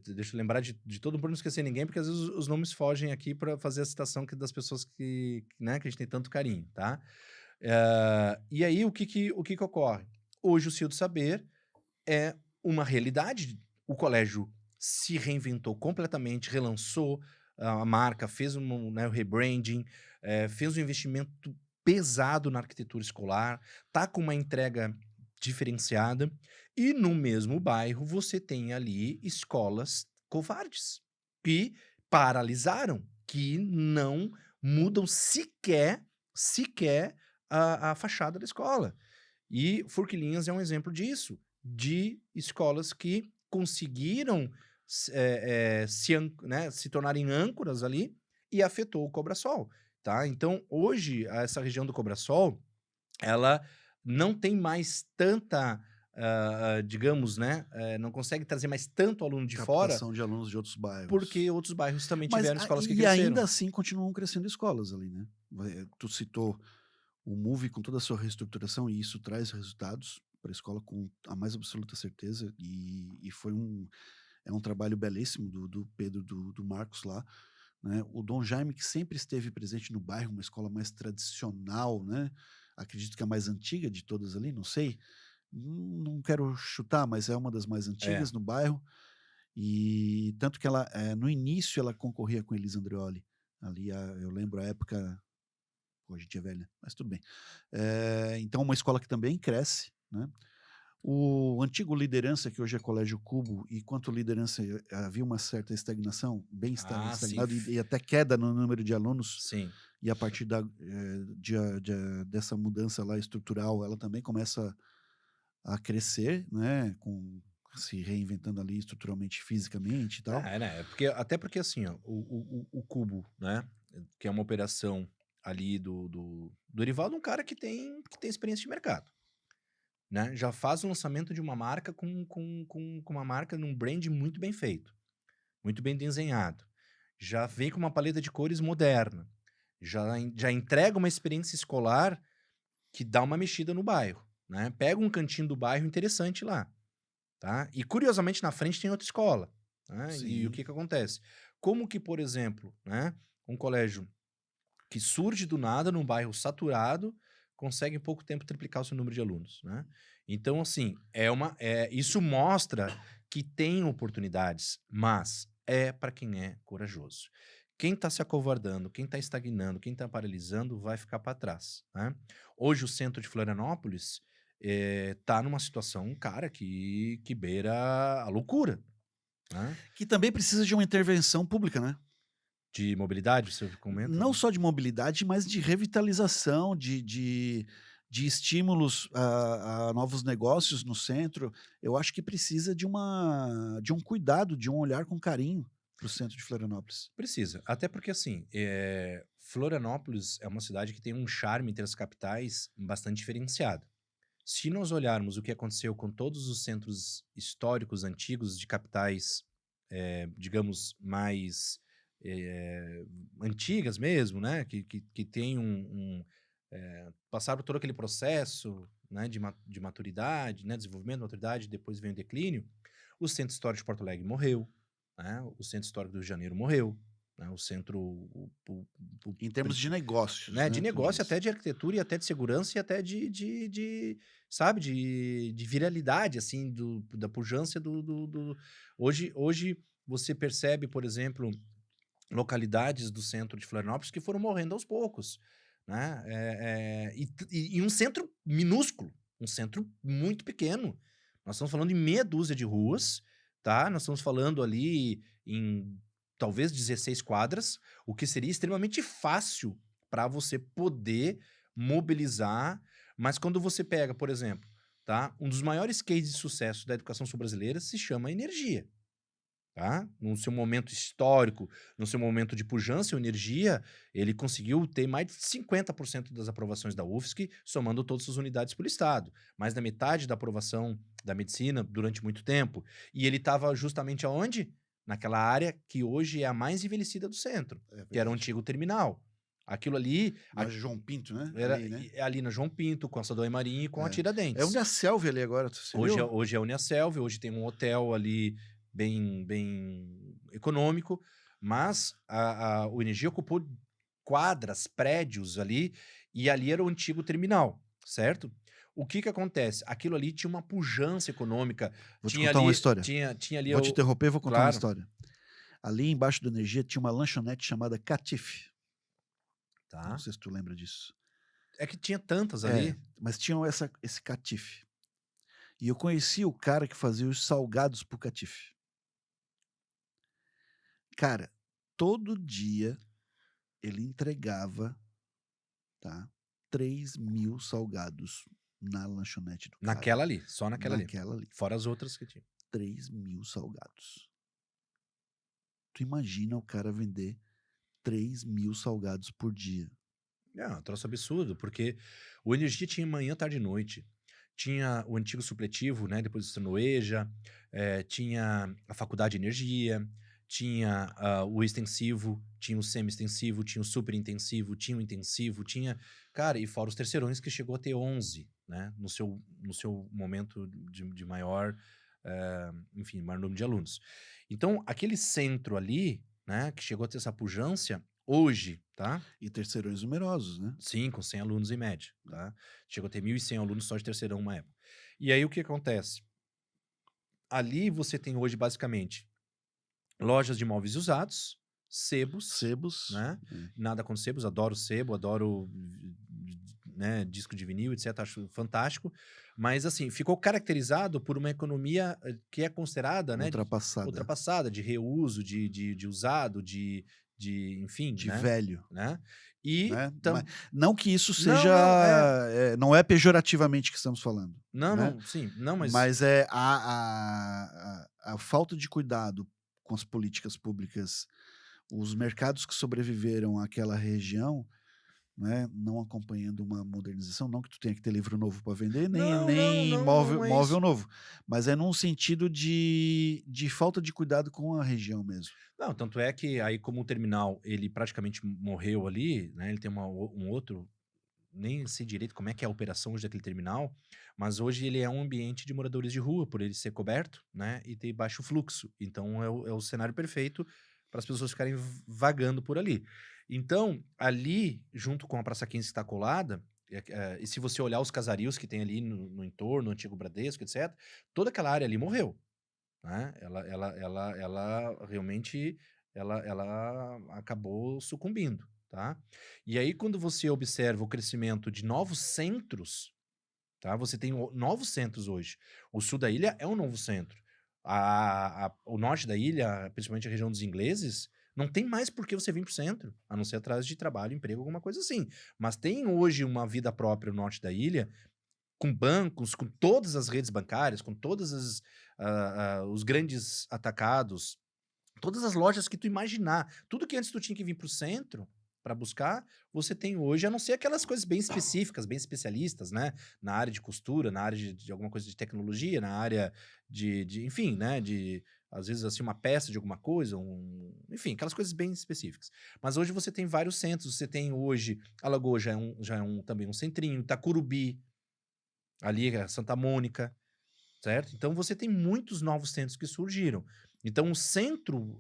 Deixa eu lembrar de todo mundo, pra não esquecer ninguém, porque às vezes os nomes fogem aqui para fazer a citação das pessoas né, que a gente tem tanto carinho, tá? E aí, o que ocorre? Hoje o Cio do Saber é uma realidade. O colégio se reinventou completamente, relançou a marca, fez né, o rebranding, fez um investimento pesado na arquitetura escolar, tá com uma entrega diferenciada, e no mesmo bairro você tem ali escolas covardes, que paralisaram, que não mudam sequer a fachada da escola. E Forquilinhas é um exemplo disso, de escolas que conseguiram se tornarem âncoras ali e afetou o Cobrasol, tá? Então, hoje, essa região do Cobrasol, ela não tem mais tanta, digamos, né, não consegue trazer mais tanto aluno de fora, Captação de alunos de outros bairros. porque outros bairros também Mas tiveram escolas que e cresceram. ainda assim continuam crescendo escolas ali, né? Tu citou o MOVE com toda a sua reestruturação e isso traz resultados para a escola com a mais absoluta certeza e foi um trabalho belíssimo do Pedro, do Marcos lá, né? O Dom Jaime, que sempre esteve presente no bairro, uma escola mais tradicional, né? Acredito que a mais antiga de todas ali, não sei. Não quero chutar, mas é uma das mais antigas no bairro. E tanto que ela, no início, ela concorria com Elisa Andreoli. Ali, eu lembro a época. Pô, a gente é velha, mas tudo bem. Então, uma escola que também cresce, né? O antigo liderança, que hoje é Colégio Cubo, e quanto liderança havia uma certa estagnação, bem estagnado, e até queda no número de alunos. Sim. E a partir dessa mudança lá estrutural, ela também começa a crescer, né? Se reinventando ali estruturalmente, fisicamente e tal. Né? Até porque assim, ó, o Cubo, né? Que é uma operação ali do Erivaldo, um cara que tem experiência de mercado. Né? Já faz o lançamento de uma marca com uma marca num brand muito bem feito, muito bem desenhado. Já vem com uma paleta de cores moderna. Já entrega uma experiência escolar que dá uma mexida no bairro. Né? Pega um cantinho do bairro interessante lá. Tá? E curiosamente na frente tem outra escola. Né? E o que acontece? Como que, por exemplo, né, um colégio que surge do nada num bairro saturado consegue em pouco tempo triplicar o seu número de alunos, né? Então, assim, isso mostra que tem oportunidades, mas é para quem é corajoso. Quem está se acovardando, quem está estagnando, quem está paralisando, vai ficar para trás, né? Hoje o centro de Florianópolis tá numa situação, cara, que beira a loucura, né? Que também precisa de uma intervenção pública, né? De mobilidade, você comenta? Não só de mobilidade, mas de revitalização, de estímulos a novos negócios no centro. Eu acho que precisa de um cuidado, de um olhar com carinho para o centro de Florianópolis. Precisa. Até porque, assim, Florianópolis é uma cidade que tem um charme entre as capitais bastante diferenciado. Se nós olharmos o que aconteceu com todos os centros históricos antigos de capitais, digamos, mais antigas mesmo, né? Que tem passaram por todo aquele processo, né, de maturidade, né, desenvolvimento, maturidade, depois vem o declínio. O Centro Histórico de Porto Alegre morreu, né? O Centro Histórico do Rio de Janeiro morreu, né? O centro, Em termos de negócios, né, de né? Tu negócio, diz. até de arquitetura e até de segurança e até sabe, de viralidade, assim, da pujança Hoje você percebe, por exemplo, localidades do centro de Florianópolis que foram morrendo aos poucos, né? E um centro minúsculo, um centro muito pequeno. Nós estamos falando em meia dúzia de ruas, tá? Nós estamos falando ali em talvez 16 quadras, o que seria extremamente fácil para você poder mobilizar. Mas quando você pega, por exemplo, tá? Um dos maiores cases de sucesso da educação sul-brasileira se chama energia. Tá? No seu momento histórico, no seu momento de pujança e energia, ele conseguiu ter mais de 50% das aprovações da UFSC, somando todas as unidades pelo Estado. Mais da metade da aprovação da medicina durante muito tempo. E ele estava justamente aonde? Naquela área que hoje é a mais envelhecida do centro, que era o antigo terminal. Aquilo ali Na João Pinto, né? era Ali, né? ali na João Pinto, com a Sadoy Marinho e com a É Tiradentes. o Uniaselv ali agora, você Hoje viu? hoje é a Uniaselv, hoje tem um hotel ali bem econômico, mas o Energia ocupou quadras, prédios ali, e ali era o antigo terminal, certo? O que acontece? Aquilo ali tinha uma pujança econômica, Vou te tinha contar uma ali, história. tinha ali Vou te interromper, vou contar uma claro, história. Ali embaixo da Energia tinha uma lanchonete chamada Catife. tá? Não sei se tu lembra disso. É que tinha tantas É, ali. mas tinha esse Catife. E eu conheci o cara que fazia os salgados pro Catife. Cara, todo dia ele entregava, tá, 3.000 salgados na lanchonete do cara. Naquela ali, só naquela ali. Naquela ali. Fora as outras que tinha. 3.000 salgados. Tu imagina o cara vender 3.000 salgados por dia. É um troço absurdo, porque o Energia tinha manhã, tarde e noite. Tinha o antigo supletivo, né? Depois do Noeja, tinha a faculdade de energia, tinha o extensivo, tinha o semi-extensivo, tinha o super intensivo, tinha o intensivo, tinha. Cara, e fora os terceirões que chegou a ter 11, né? No seu momento de maior, enfim, maior número de alunos. Então, aquele centro ali, né? Que chegou a ter essa pujança, hoje, tá? E terceirões numerosos, né? Sim, com 100 alunos em média, tá? Chegou a ter 1.100 alunos só de terceirão uma época. E aí o que acontece? Ali você tem hoje basicamente lojas de móveis usados, sebos, Sebos. né? Nada com sebos, adoro sebo, adoro, né, disco de vinil, etc, acho fantástico, mas assim, ficou caracterizado por uma economia que é considerada, né, ultrapassada, de reuso, de usado, enfim, de né? velho. Né? E Né? tam- Mas não que isso Não, seja. Não é pejorativamente que estamos falando. Não, né? não, sim, não, mas Mas é a falta de cuidado com as políticas públicas, os mercados que sobreviveram àquela região, né, não acompanhando uma modernização, não que tu tenha que ter livro novo para vender, nem não é móvel isso. novo, mas é num sentido de falta de cuidado com a região mesmo. Não, tanto é que aí como o terminal, ele praticamente morreu ali, né, ele tem um outro, nem sei direito como é que é a operação hoje daquele terminal, mas hoje ele é um ambiente de moradores de rua, por ele ser coberto, né, e ter baixo fluxo. Então é o cenário perfeito para as pessoas ficarem vagando por ali. Então, ali, junto com a Praça 15 que está colada, e se você olhar os casarios que tem ali no entorno, no antigo Bradesco, etc., toda aquela área ali morreu. né? Ela realmente ela acabou sucumbindo, tá? E aí, quando você observa o crescimento de novos centros, tá? Você tem novos centros hoje. O sul da ilha é um novo centro. O norte da ilha, principalmente a região dos ingleses, não tem mais por que você vir para o centro, a não ser atrás de trabalho, emprego, alguma coisa assim. Mas tem hoje uma vida própria no norte da ilha, com bancos, com todas as redes bancárias, com todos os grandes atacados, todas as lojas que tu imaginar. Tudo que antes tu tinha que vir para o centro para buscar, você tem hoje, a não ser aquelas coisas bem específicas, bem especialistas, né? Na área de costura, na área de alguma coisa de tecnologia, na área enfim, né? Às vezes, assim, uma peça de alguma coisa, enfim, aquelas coisas bem específicas. Mas hoje você tem vários centros. Você tem hoje, Alagoas já é também um centrinho, Itacurubi, ali, Santa Mônica, certo? Então você tem muitos novos centros que surgiram. Então o centro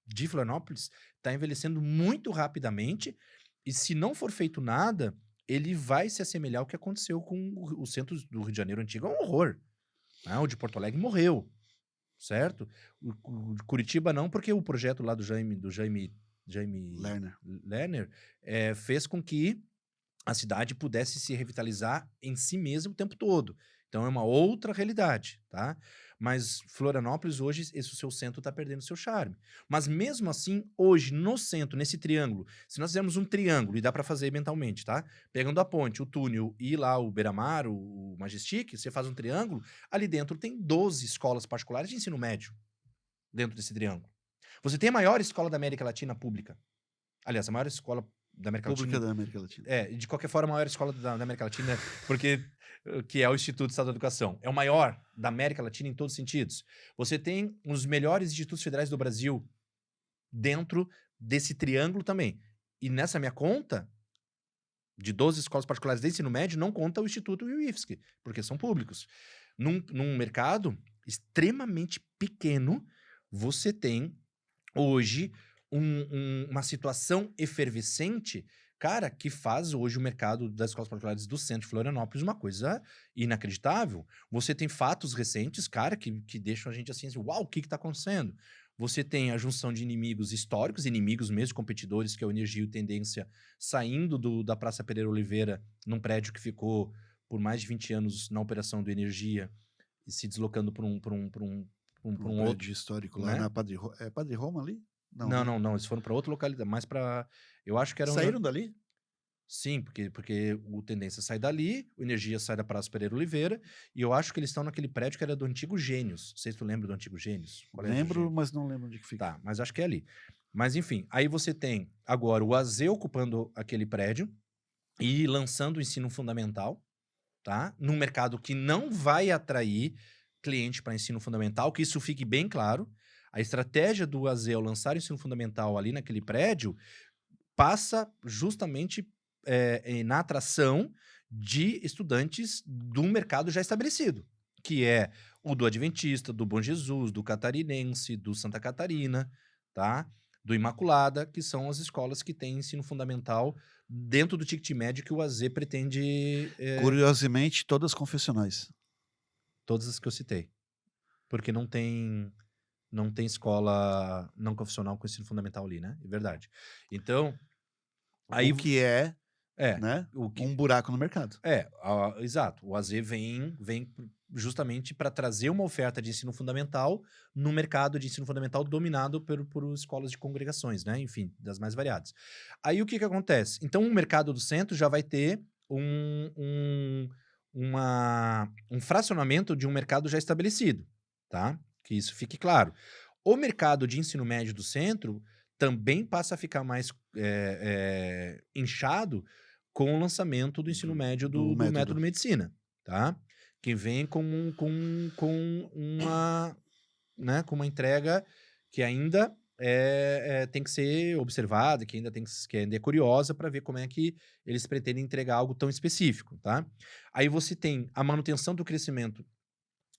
de Florianópolis está envelhecendo muito rapidamente e se não for feito nada, ele vai se assemelhar ao que aconteceu com o centro do Rio de Janeiro antigo. É um horror, né? O de Porto Alegre morreu, certo? O de Curitiba não, porque o projeto lá do Jaime Lerner fez com que a cidade pudesse se revitalizar em si mesma o tempo todo. Então é uma outra realidade, tá? Mas Florianópolis hoje, o seu centro está perdendo seu charme. Mas mesmo assim, hoje, no centro, nesse triângulo, se nós fizermos um triângulo, e dá para fazer mentalmente, tá? Pegando a ponte, o túnel e lá o Beira-Mar, o Majestic, você faz um triângulo, ali dentro tem 12 escolas particulares de ensino médio dentro desse triângulo. Você tem a maior escola da América Latina pública. Aliás, a maior escola da América Pública Latina. da América Latina. De qualquer forma, a maior escola da América Latina, porque que é o Instituto de Estado da Educação. É o maior da América Latina em todos os sentidos. Você tem os melhores institutos federais do Brasil dentro desse triângulo também. E nessa minha conta, de 12 escolas particulares de ensino médio, não conta o Instituto e o IFSC, porque são públicos. Num mercado extremamente pequeno, você tem hoje uma situação efervescente, cara, que faz hoje o mercado das escolas particulares do centro de Florianópolis uma coisa inacreditável. Você tem fatos recentes, cara, que deixam a gente assim, uau, o que está acontecendo? Você tem a junção de inimigos históricos, inimigos mesmo, competidores, que é o Energia e o Tendência, saindo da Praça Pereira Oliveira, num prédio que ficou por mais de 20 anos na operação do Energia, e se deslocando para um prédio outro, histórico lá né? na Padre Roma ali? Não, né? não, eles foram para outra localidade, mais para, eu acho que era Saíram dali? Sim, porque o Tendência sai dali, o Energia sai da Praça Pereira Oliveira, e eu acho que eles estão naquele prédio que era do antigo Gênios. Não sei se tu lembra do antigo Gênios. Colégio Lembro, Gênios. mas não lembro onde que fica. Tá, mas acho que é ali. Mas enfim, aí você tem agora o AZ ocupando aquele prédio e lançando o ensino fundamental, tá? Num mercado que não vai atrair cliente para ensino fundamental, que isso fique bem claro. A estratégia do AZ ao lançar o ensino fundamental ali naquele prédio passa justamente na atração de estudantes do mercado já estabelecido, que é o do Adventista, do Bom Jesus, do Catarinense, do Santa Catarina, tá? Do Imaculada, que são as escolas que têm ensino fundamental dentro do ticket médio que o AZ pretende... Curiosamente, todas confessionais. Todas as que eu citei. Porque não tem escola não confessional com ensino fundamental ali, né? É verdade. Então... Aí, o que é, né? O que, um buraco no mercado. Exato. O AZ vem justamente para trazer uma oferta de ensino fundamental no mercado de ensino fundamental dominado por escolas de congregações, né? Enfim, das mais variadas. Aí o que acontece? Então o mercado do centro já vai ter um fracionamento de um mercado já estabelecido, tá? Que isso fique claro. O mercado de ensino médio do centro também passa a ficar mais inchado com o lançamento do ensino médio do método medicina, tá? Que vem com uma entrega que ainda tem que ser observada, que ainda é curiosa para ver como é que eles pretendem entregar algo tão específico, tá? Aí você tem a manutenção do crescimento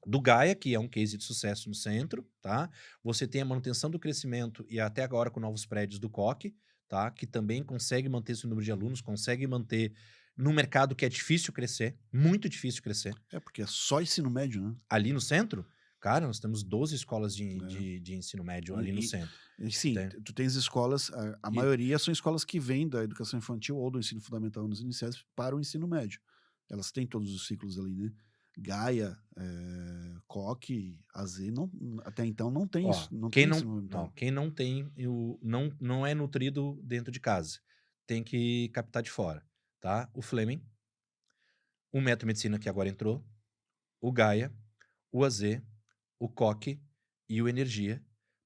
do Gaia, que é um case de sucesso no centro, tá? Você tem a manutenção do crescimento e até agora com novos prédios do COC, tá? Que também consegue manter esse número de alunos, consegue manter num mercado que é difícil crescer, muito difícil crescer. Porque é só ensino médio, né? Ali no centro, Cara, nós temos 12 escolas de, É. de ensino médio ali no E- centro. E, sim, Tem. tu tens escolas, a E- maioria são escolas que vêm da educação infantil ou do ensino fundamental nos iniciais para o ensino médio. Elas têm todos os ciclos ali, né? Gaia, Coque, AZ, até então não tem Ó, isso. Não quem tem não, ensino fundamental. não, quem não tem, não é nutrido dentro de casa, tem que captar de fora, tá? O Fleming, o Método Medicina que agora entrou, o Gaia, o AZ, o Coque e o Energia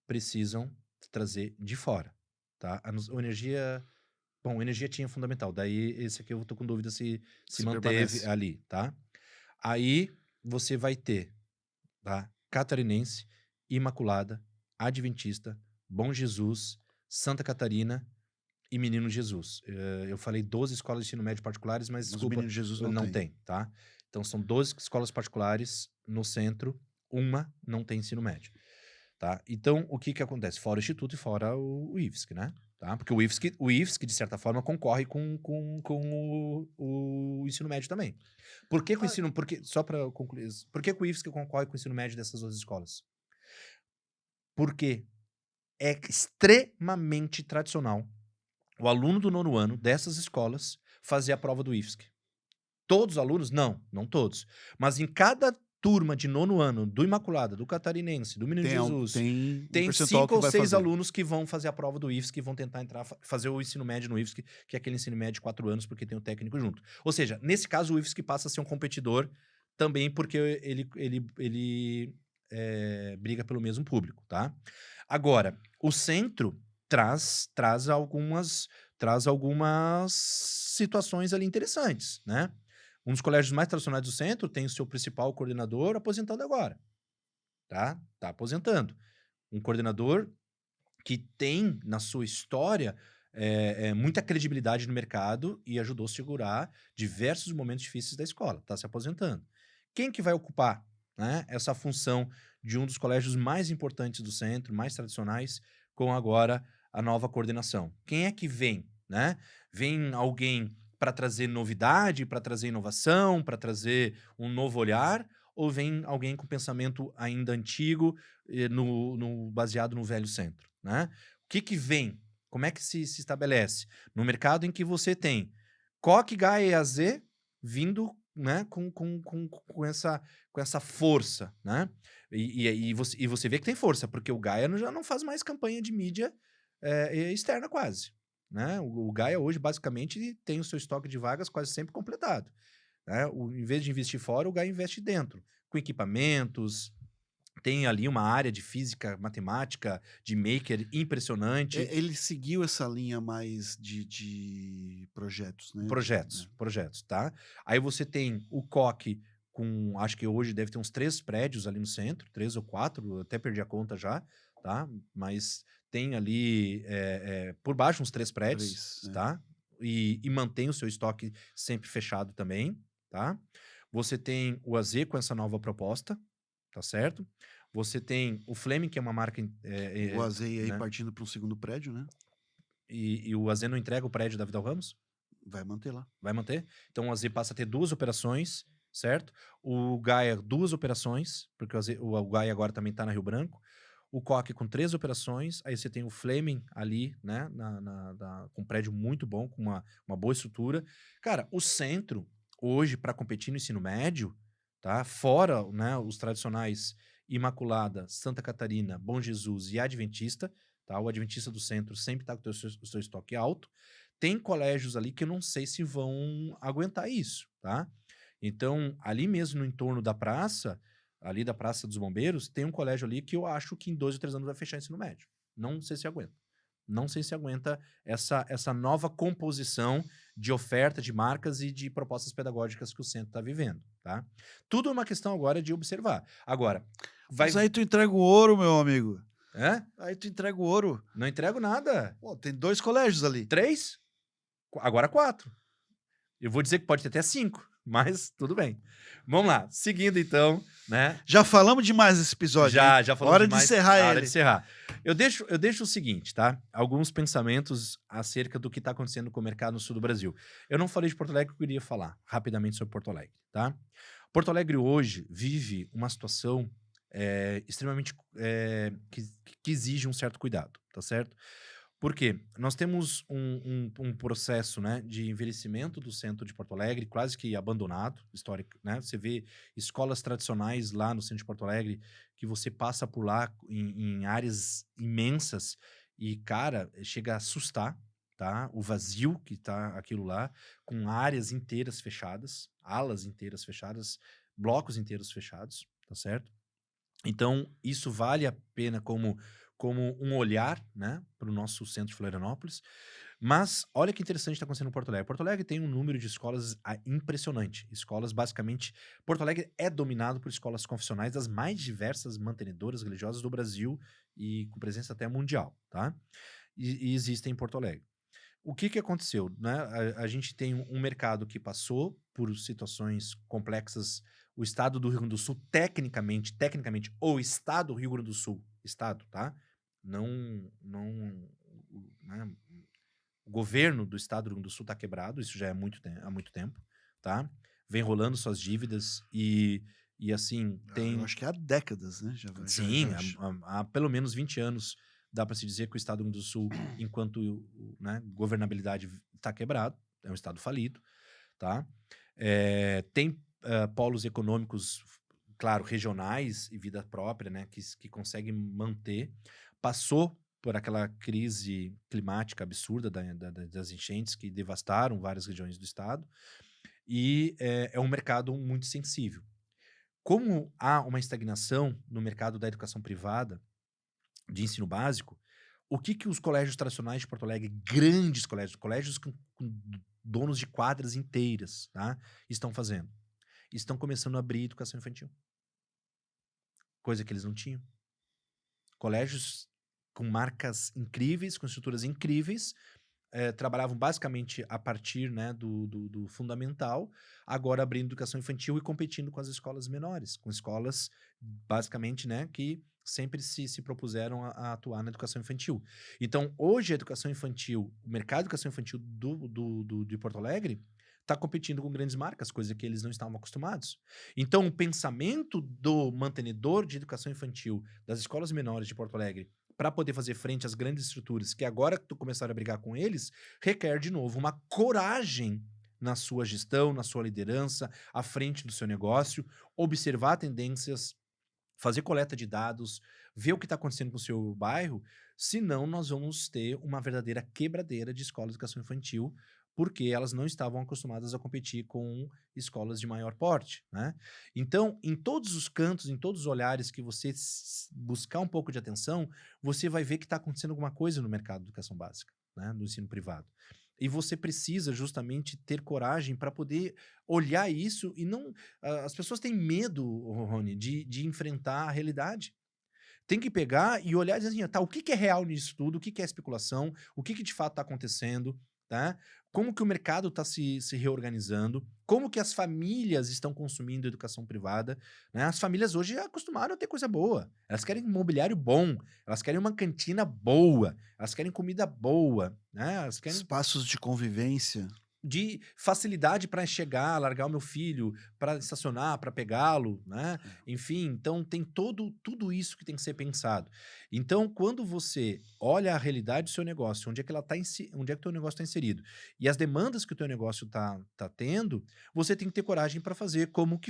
precisam trazer de fora, tá? O Energia, bom, o Energia tinha fundamental, daí esse aqui eu tô com dúvida se Se manteve permanece. ali, tá? Aí você vai ter, tá? Catarinense, Imaculada, Adventista, Bom Jesus, Santa Catarina e Menino Jesus. Eu falei 12 escolas de ensino médio particulares, mas Mas o desculpa, Menino Jesus não não tem. tem, tá? Então são 12 escolas particulares no centro, uma não tem ensino médio, tá? Então o que que acontece? Fora o Instituto e fora o IFSC, né? Tá? Porque o IFSC, de certa forma, concorre com o ensino médio também. Por que, que o Ah, ensino. Porque, só para concluir, por que, que o IFSC concorre com o ensino médio dessas duas escolas? Porque é extremamente tradicional o aluno do nono ano dessas escolas fazer a prova do IFSC. Todos os alunos? Não, não todos. Mas em cada turma de nono ano do Imaculada, do Catarinense, do Menino Jesus, tem um tem percentual 5 que ou vai 6 fazer. alunos que vão fazer a prova do IFSC, que vão tentar entrar, fazer o ensino médio no IFSC, que é aquele ensino médio de 4 anos, porque tem o técnico junto. Ou seja, nesse caso, o IFSC passa a ser um competidor também porque ele briga pelo mesmo público, tá? Agora, o centro traz algumas situações ali interessantes, né? Um dos colégios mais tradicionais do centro tem o seu principal coordenador aposentando agora, tá? Tá aposentando. Um coordenador que tem na sua história muita credibilidade no mercado e ajudou a segurar diversos momentos difíceis da escola. Tá se aposentando. Quem que vai ocupar, né, essa função de um dos colégios mais importantes do centro, mais tradicionais, com agora a nova coordenação? Quem é que vem, né? Vem alguém para trazer novidade, para trazer inovação, para trazer um novo olhar, ou vem alguém com pensamento ainda antigo, baseado no velho centro, né? O que que vem? Como é que se estabelece? No mercado em que você tem Coque, Gaia e AZ vindo, né, com essa força, né? E você vê que tem força, porque o Gaia já não faz mais campanha de mídia externa quase, né? O Gaia hoje, basicamente, tem o seu estoque de vagas quase sempre completado, né? Em vez de investir fora, o Gaia investe dentro, com equipamentos, tem ali uma área de física, matemática, de maker impressionante. Ele seguiu essa linha mais de projetos, né? Projetos, tá? Aí você tem o Coque com, acho que hoje deve ter uns 3 prédios ali no centro, 3 ou 4, eu até perdi a conta já, tá? Mas tem ali por baixo uns 3 prédios, 3, né? tá? E mantém o seu estoque sempre fechado também, tá? Você tem o AZ com essa nova proposta, tá certo? Você tem o Fleming, que é uma marca, O Azei aí né? partindo para um segundo prédio, né? E o AZ não entrega o prédio da Vidal Ramos? Vai manter lá. Vai manter? Então o AZ passa a ter 2 operações, certo? O Gaia, 2 operações, porque o Gaia agora também tá na Rio Branco. O Coque com 3 operações. Aí você tem o Fleming ali, né? Com um prédio muito bom, com uma boa estrutura. Cara, o centro, hoje, para competir no ensino médio, tá? Fora, né, os tradicionais Imaculada, Santa Catarina, Bom Jesus e Adventista, tá? O Adventista do centro sempre tá com o seu estoque alto. Tem colégios ali que eu não sei se vão aguentar isso, tá? Então, ali mesmo no entorno da praça, ali da Praça dos Bombeiros, tem um colégio ali que eu acho que em 2 ou 3 anos vai fechar ensino médio. Não sei se aguenta. Não sei se aguenta essa nova composição de oferta de marcas e de propostas pedagógicas que o centro está vivendo, tá? Tudo é uma questão agora de observar. Agora, vai... Mas aí tu entrega o ouro, meu amigo. Hã? Aí tu entrega o ouro. Não entrego nada. Pô, tem 2 colégios ali. 3? Agora 4. Eu vou dizer que pode ter até 5, mas tudo bem. Vamos lá, seguindo então, né? Já falamos demais nesse episódio, hein? Já falamos Hora demais. de encerrar Hora ele. de encerrar. Eu deixo o seguinte, tá? Alguns pensamentos acerca do que está acontecendo com o mercado no sul do Brasil. Eu não falei de Porto Alegre, eu queria falar rapidamente sobre Porto Alegre, tá? Porto Alegre hoje vive uma situação extremamente que exige um certo cuidado, tá certo? Por quê? Nós temos um processo, né, de envelhecimento do centro de Porto Alegre, quase que abandonado, histórico, né? Você vê escolas tradicionais lá no centro de Porto Alegre, que você passa por lá em áreas imensas e, cara, chega a assustar, tá? O vazio que tá aquilo lá, com áreas inteiras fechadas, alas inteiras fechadas, blocos inteiros fechados, tá certo? Então, isso vale a pena como um olhar, né, para o nosso centro de Florianópolis. Mas olha que interessante está acontecendo em Porto Alegre. Porto Alegre tem um número de escolas impressionante. Escolas, basicamente. Porto Alegre é dominado por escolas confessionais das mais diversas mantenedoras religiosas do Brasil e com presença até mundial, tá? E existem em Porto Alegre. O que que aconteceu, né? A gente tem um mercado que passou por situações complexas. O estado do Rio Grande do Sul, tecnicamente, o estado do Rio Grande do Sul, estado, tá? Não, né? O governo do estado do Rio Grande do Sul está quebrado, isso já é há muito tempo, tá? Vem rolando suas dívidas e assim, Eu tem. acho que há décadas, né? Sim, há pelo menos 20 anos dá para se dizer que o estado do Rio Grande do Sul, enquanto né, governabilidade, está quebrado, é um estado falido, tá? Tem polos econômicos, claro, regionais e vida própria, né, que conseguem manter. Passou por aquela crise climática absurda das enchentes que devastaram várias regiões do estado e é um mercado muito sensível. Como há uma estagnação no mercado da educação privada, de ensino básico, o que que os colégios tradicionais de Porto Alegre, grandes colégios com donos de quadras inteiras, tá, estão fazendo? Estão começando a abrir educação infantil, coisa que eles não tinham. Colégios com marcas incríveis, com estruturas incríveis, trabalhavam basicamente a partir, né, do fundamental, agora abrindo educação infantil e competindo com as escolas menores, com escolas basicamente, né, que sempre se propuseram a atuar na educação infantil. Então, hoje a educação infantil, o mercado de educação infantil de Porto Alegre está competindo com grandes marcas, coisa que eles não estavam acostumados. Então, o pensamento do mantenedor de educação infantil das escolas menores de Porto Alegre para poder fazer frente às grandes estruturas que agora que tu começaram a brigar com eles, requer de novo uma coragem na sua gestão, na sua liderança, à frente do seu negócio, observar tendências, fazer coleta de dados, ver o que está acontecendo com o seu bairro, senão nós vamos ter uma verdadeira quebradeira de escola de educação infantil, porque elas não estavam acostumadas a competir com escolas de maior porte, né? Então, em todos os cantos, em todos os olhares que você buscar um pouco de atenção, você vai ver que está acontecendo alguma coisa no mercado de educação básica, né? No ensino privado. E você precisa justamente ter coragem para poder olhar isso e não. As pessoas têm medo, Rony, de enfrentar a realidade. Tem que pegar e olhar e dizer assim, tá, o que que é real nisso tudo, o que que é especulação, o que que de fato está acontecendo, tá? Como que o mercado está se reorganizando, como que as famílias estão consumindo educação privada, né? As famílias hoje acostumaram a ter coisa boa, elas querem mobiliário bom, elas querem uma cantina boa, elas querem comida boa, né? Elas querem Espaços de convivência. de facilidade para chegar, largar o meu filho, para estacionar, para pegá-lo, né? Enfim, então tem tudo isso que tem que ser pensado. Então, quando você olha a realidade do seu negócio, onde é que ela tá onde é que o teu negócio está inserido, e as demandas que o teu negócio tá tendo, você tem que ter coragem para fazer como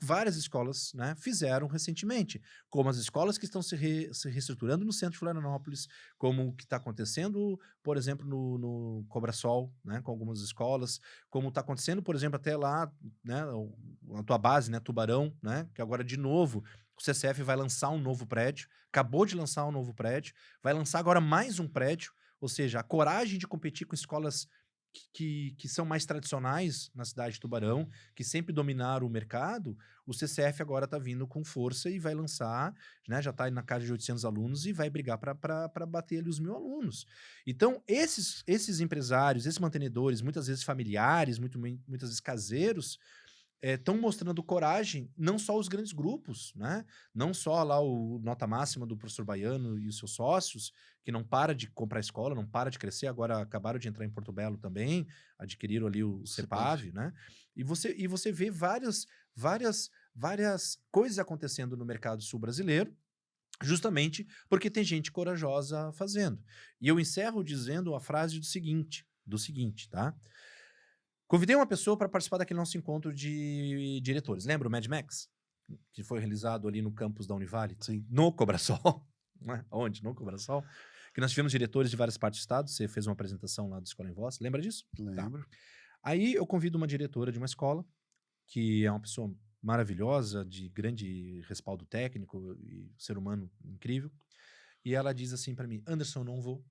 várias escolas, né, fizeram recentemente, como as escolas que estão se reestruturando no centro de Florianópolis, como o que está acontecendo, por exemplo, no Cobrasol, né, com algumas escolas, como está acontecendo, por exemplo, até lá, né, a tua base, né, Tubarão, né, que agora de novo o CCF vai lançar um novo prédio, acabou de lançar um novo prédio, vai lançar agora mais um prédio, ou seja, a coragem de competir com escolas que são mais tradicionais na cidade de Tubarão, que sempre dominaram o mercado, o CCF agora está vindo com força e vai lançar, né, já está na casa de 800 alunos e vai brigar para bater ali os 1.000 alunos. Então, esses empresários, esses mantenedores, muitas vezes familiares, muitas vezes caseiros, estão mostrando coragem, não só os grandes grupos, né? Não só lá o Nota Máxima do professor Baiano e os seus sócios, que não para de comprar escola, não para de crescer, agora acabaram de entrar em Porto Belo também, adquiriram ali o CEPAV, né? E você vê várias várias coisas acontecendo no mercado sul brasileiro, justamente porque tem gente corajosa fazendo. E eu encerro dizendo a frase do seguinte, tá? Convidei uma pessoa para participar daquele nosso encontro de diretores. Lembra o Mad Max? Que foi realizado ali no campus da Univale? Sim. No Cobrasol. Onde? No Cobrasol. Que nós tivemos diretores de várias partes do estado. Você fez uma apresentação lá do Escola em Voz. Lembra disso? Lembro. Tá. Aí eu convido uma diretora de uma escola, que é uma pessoa maravilhosa, de grande respaldo técnico e ser humano incrível. E ela diz assim para mim: Anderson, não vou.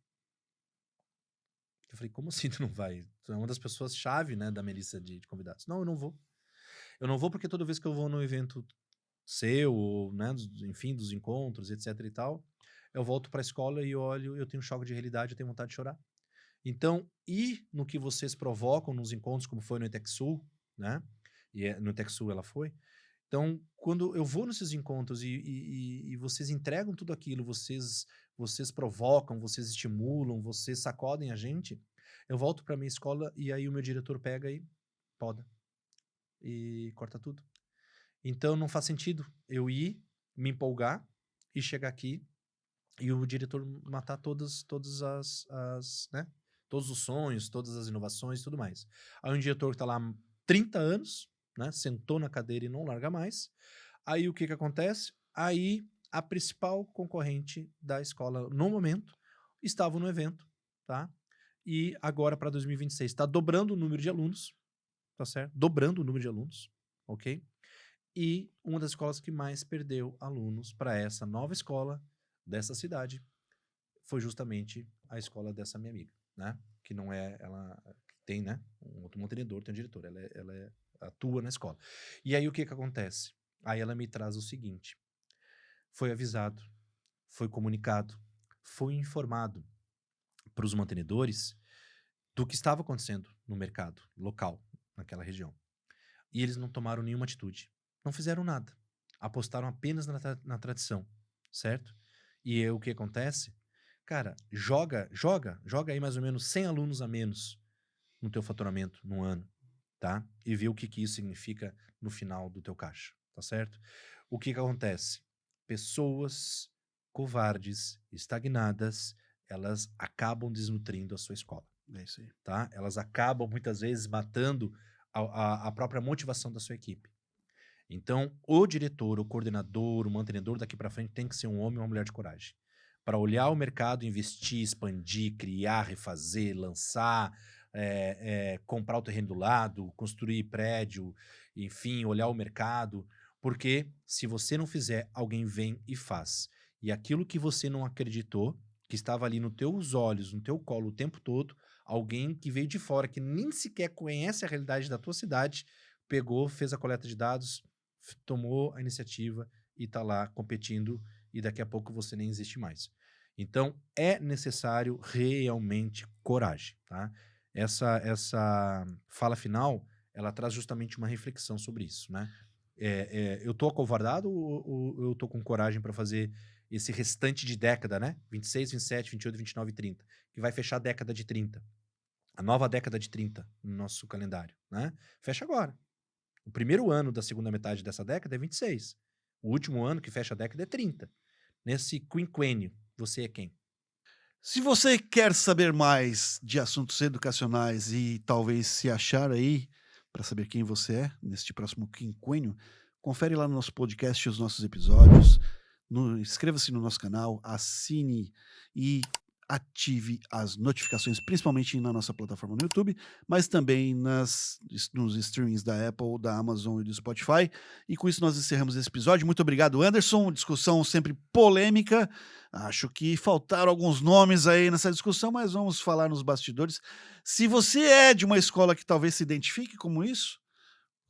Eu falei: como assim tu não vai? Tu é uma das pessoas-chave, né, da minha lista de convidados. Não, eu não vou. Eu não vou porque toda vez que eu vou num evento seu, ou, né, enfim, dos encontros, etc e tal, eu volto para a escola e olho, eu tenho um choque de realidade, eu tenho vontade de chorar. Então, ir no que vocês provocam nos encontros, como foi no ETECSul, né? E no ETECSul ela foi. Então, quando eu vou nesses encontros e vocês entregam tudo aquilo, vocês provocam, vocês estimulam, vocês sacodem a gente, eu volto para minha escola e aí o meu diretor pega e poda e corta tudo. Então, não faz sentido eu ir, me empolgar e chegar aqui e o diretor matar todas as, né? Todos os sonhos, todas as inovações e tudo mais. Aí um diretor que está lá há 30 anos, né? Sentou na cadeira e não larga mais. Aí o que acontece? Aí a principal concorrente da escola, no momento, estava no evento, tá? E agora para 2026 está dobrando o número de alunos, tá certo? Dobrando o número de alunos, ok? E uma das escolas que mais perdeu alunos para essa nova escola dessa cidade foi justamente a escola dessa minha amiga, né? Que não é, ela tem, né? Um outro mantenedor, tem um diretor, ela atua na escola. E aí o que acontece? Aí ela me traz o seguinte: foi avisado, foi comunicado, foi informado para os mantenedores do que estava acontecendo no mercado local, naquela região. E eles não tomaram nenhuma atitude. Não fizeram nada. Apostaram apenas na tradição, certo? E aí, o que acontece? Cara, joga aí mais ou menos 100 alunos a menos no teu faturamento no ano, tá? E vê o que isso significa no final do teu caixa, tá certo? O que acontece? Pessoas covardes, estagnadas, elas acabam desnutrindo a sua escola. É isso aí. Tá? Elas acabam, muitas vezes, matando a própria motivação da sua equipe. Então, o diretor, o coordenador, o mantenedor daqui para frente tem que ser um homem ou uma mulher de coragem. Para olhar o mercado, investir, expandir, criar, refazer, lançar, comprar o terreno do lado, construir prédio, enfim, olhar o mercado. Porque se você não fizer, alguém vem e faz. E aquilo que você não acreditou, que estava ali nos teus olhos, no teu colo o tempo todo, alguém que veio de fora, que nem sequer conhece a realidade da tua cidade, pegou, fez a coleta de dados, tomou a iniciativa e está lá competindo e daqui a pouco você nem existe mais. Então, é necessário realmente coragem, tá? Essa fala final, ela traz justamente uma reflexão sobre isso, né? Eu tô acovardado ou eu tô com coragem para fazer esse restante de década, né? 26, 27, 28, 29 e 30, que vai fechar a década de 30. A nova década de 30 no nosso calendário, né? Fecha agora. O primeiro ano da segunda metade dessa década é 26. O último ano que fecha a década é 30. Nesse quinquênio, você é quem? Se você quer saber mais de assuntos educacionais e talvez se achar aí para saber quem você é neste próximo quinquênio, confere lá no nosso podcast os nossos episódios, inscreva-se no nosso canal, assine e ative as notificações, principalmente na nossa plataforma no YouTube, mas também nos streamings da Apple, da Amazon e do Spotify. E com isso nós encerramos esse episódio. Muito obrigado, Anderson. Discussão sempre polêmica. Acho que faltaram alguns nomes aí nessa discussão, mas vamos falar nos bastidores. Se você é de uma escola que talvez se identifique como isso,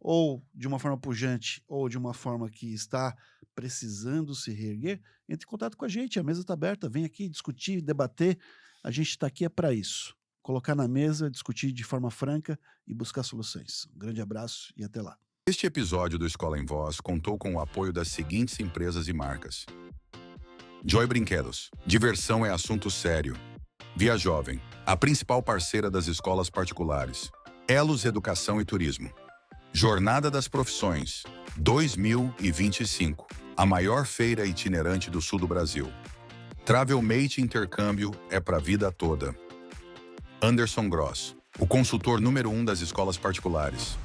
ou de uma forma pujante, ou de uma forma que está precisando se reerguer, entre em contato com a gente, a mesa está aberta, vem aqui discutir, debater, a gente está aqui para isso, colocar na mesa, discutir de forma franca e buscar soluções. Um grande abraço e até lá. Este episódio do Escola em Voz contou com o apoio das seguintes empresas e marcas: Joy Brinquedos, diversão é assunto sério. Via Jovem, a principal parceira das escolas particulares. Elos Educação e Turismo. Jornada das Profissões 2025, a maior feira itinerante do sul do Brasil. Travelmate Intercâmbio é para a vida toda. Anderson Gross, o consultor número 1 das escolas particulares.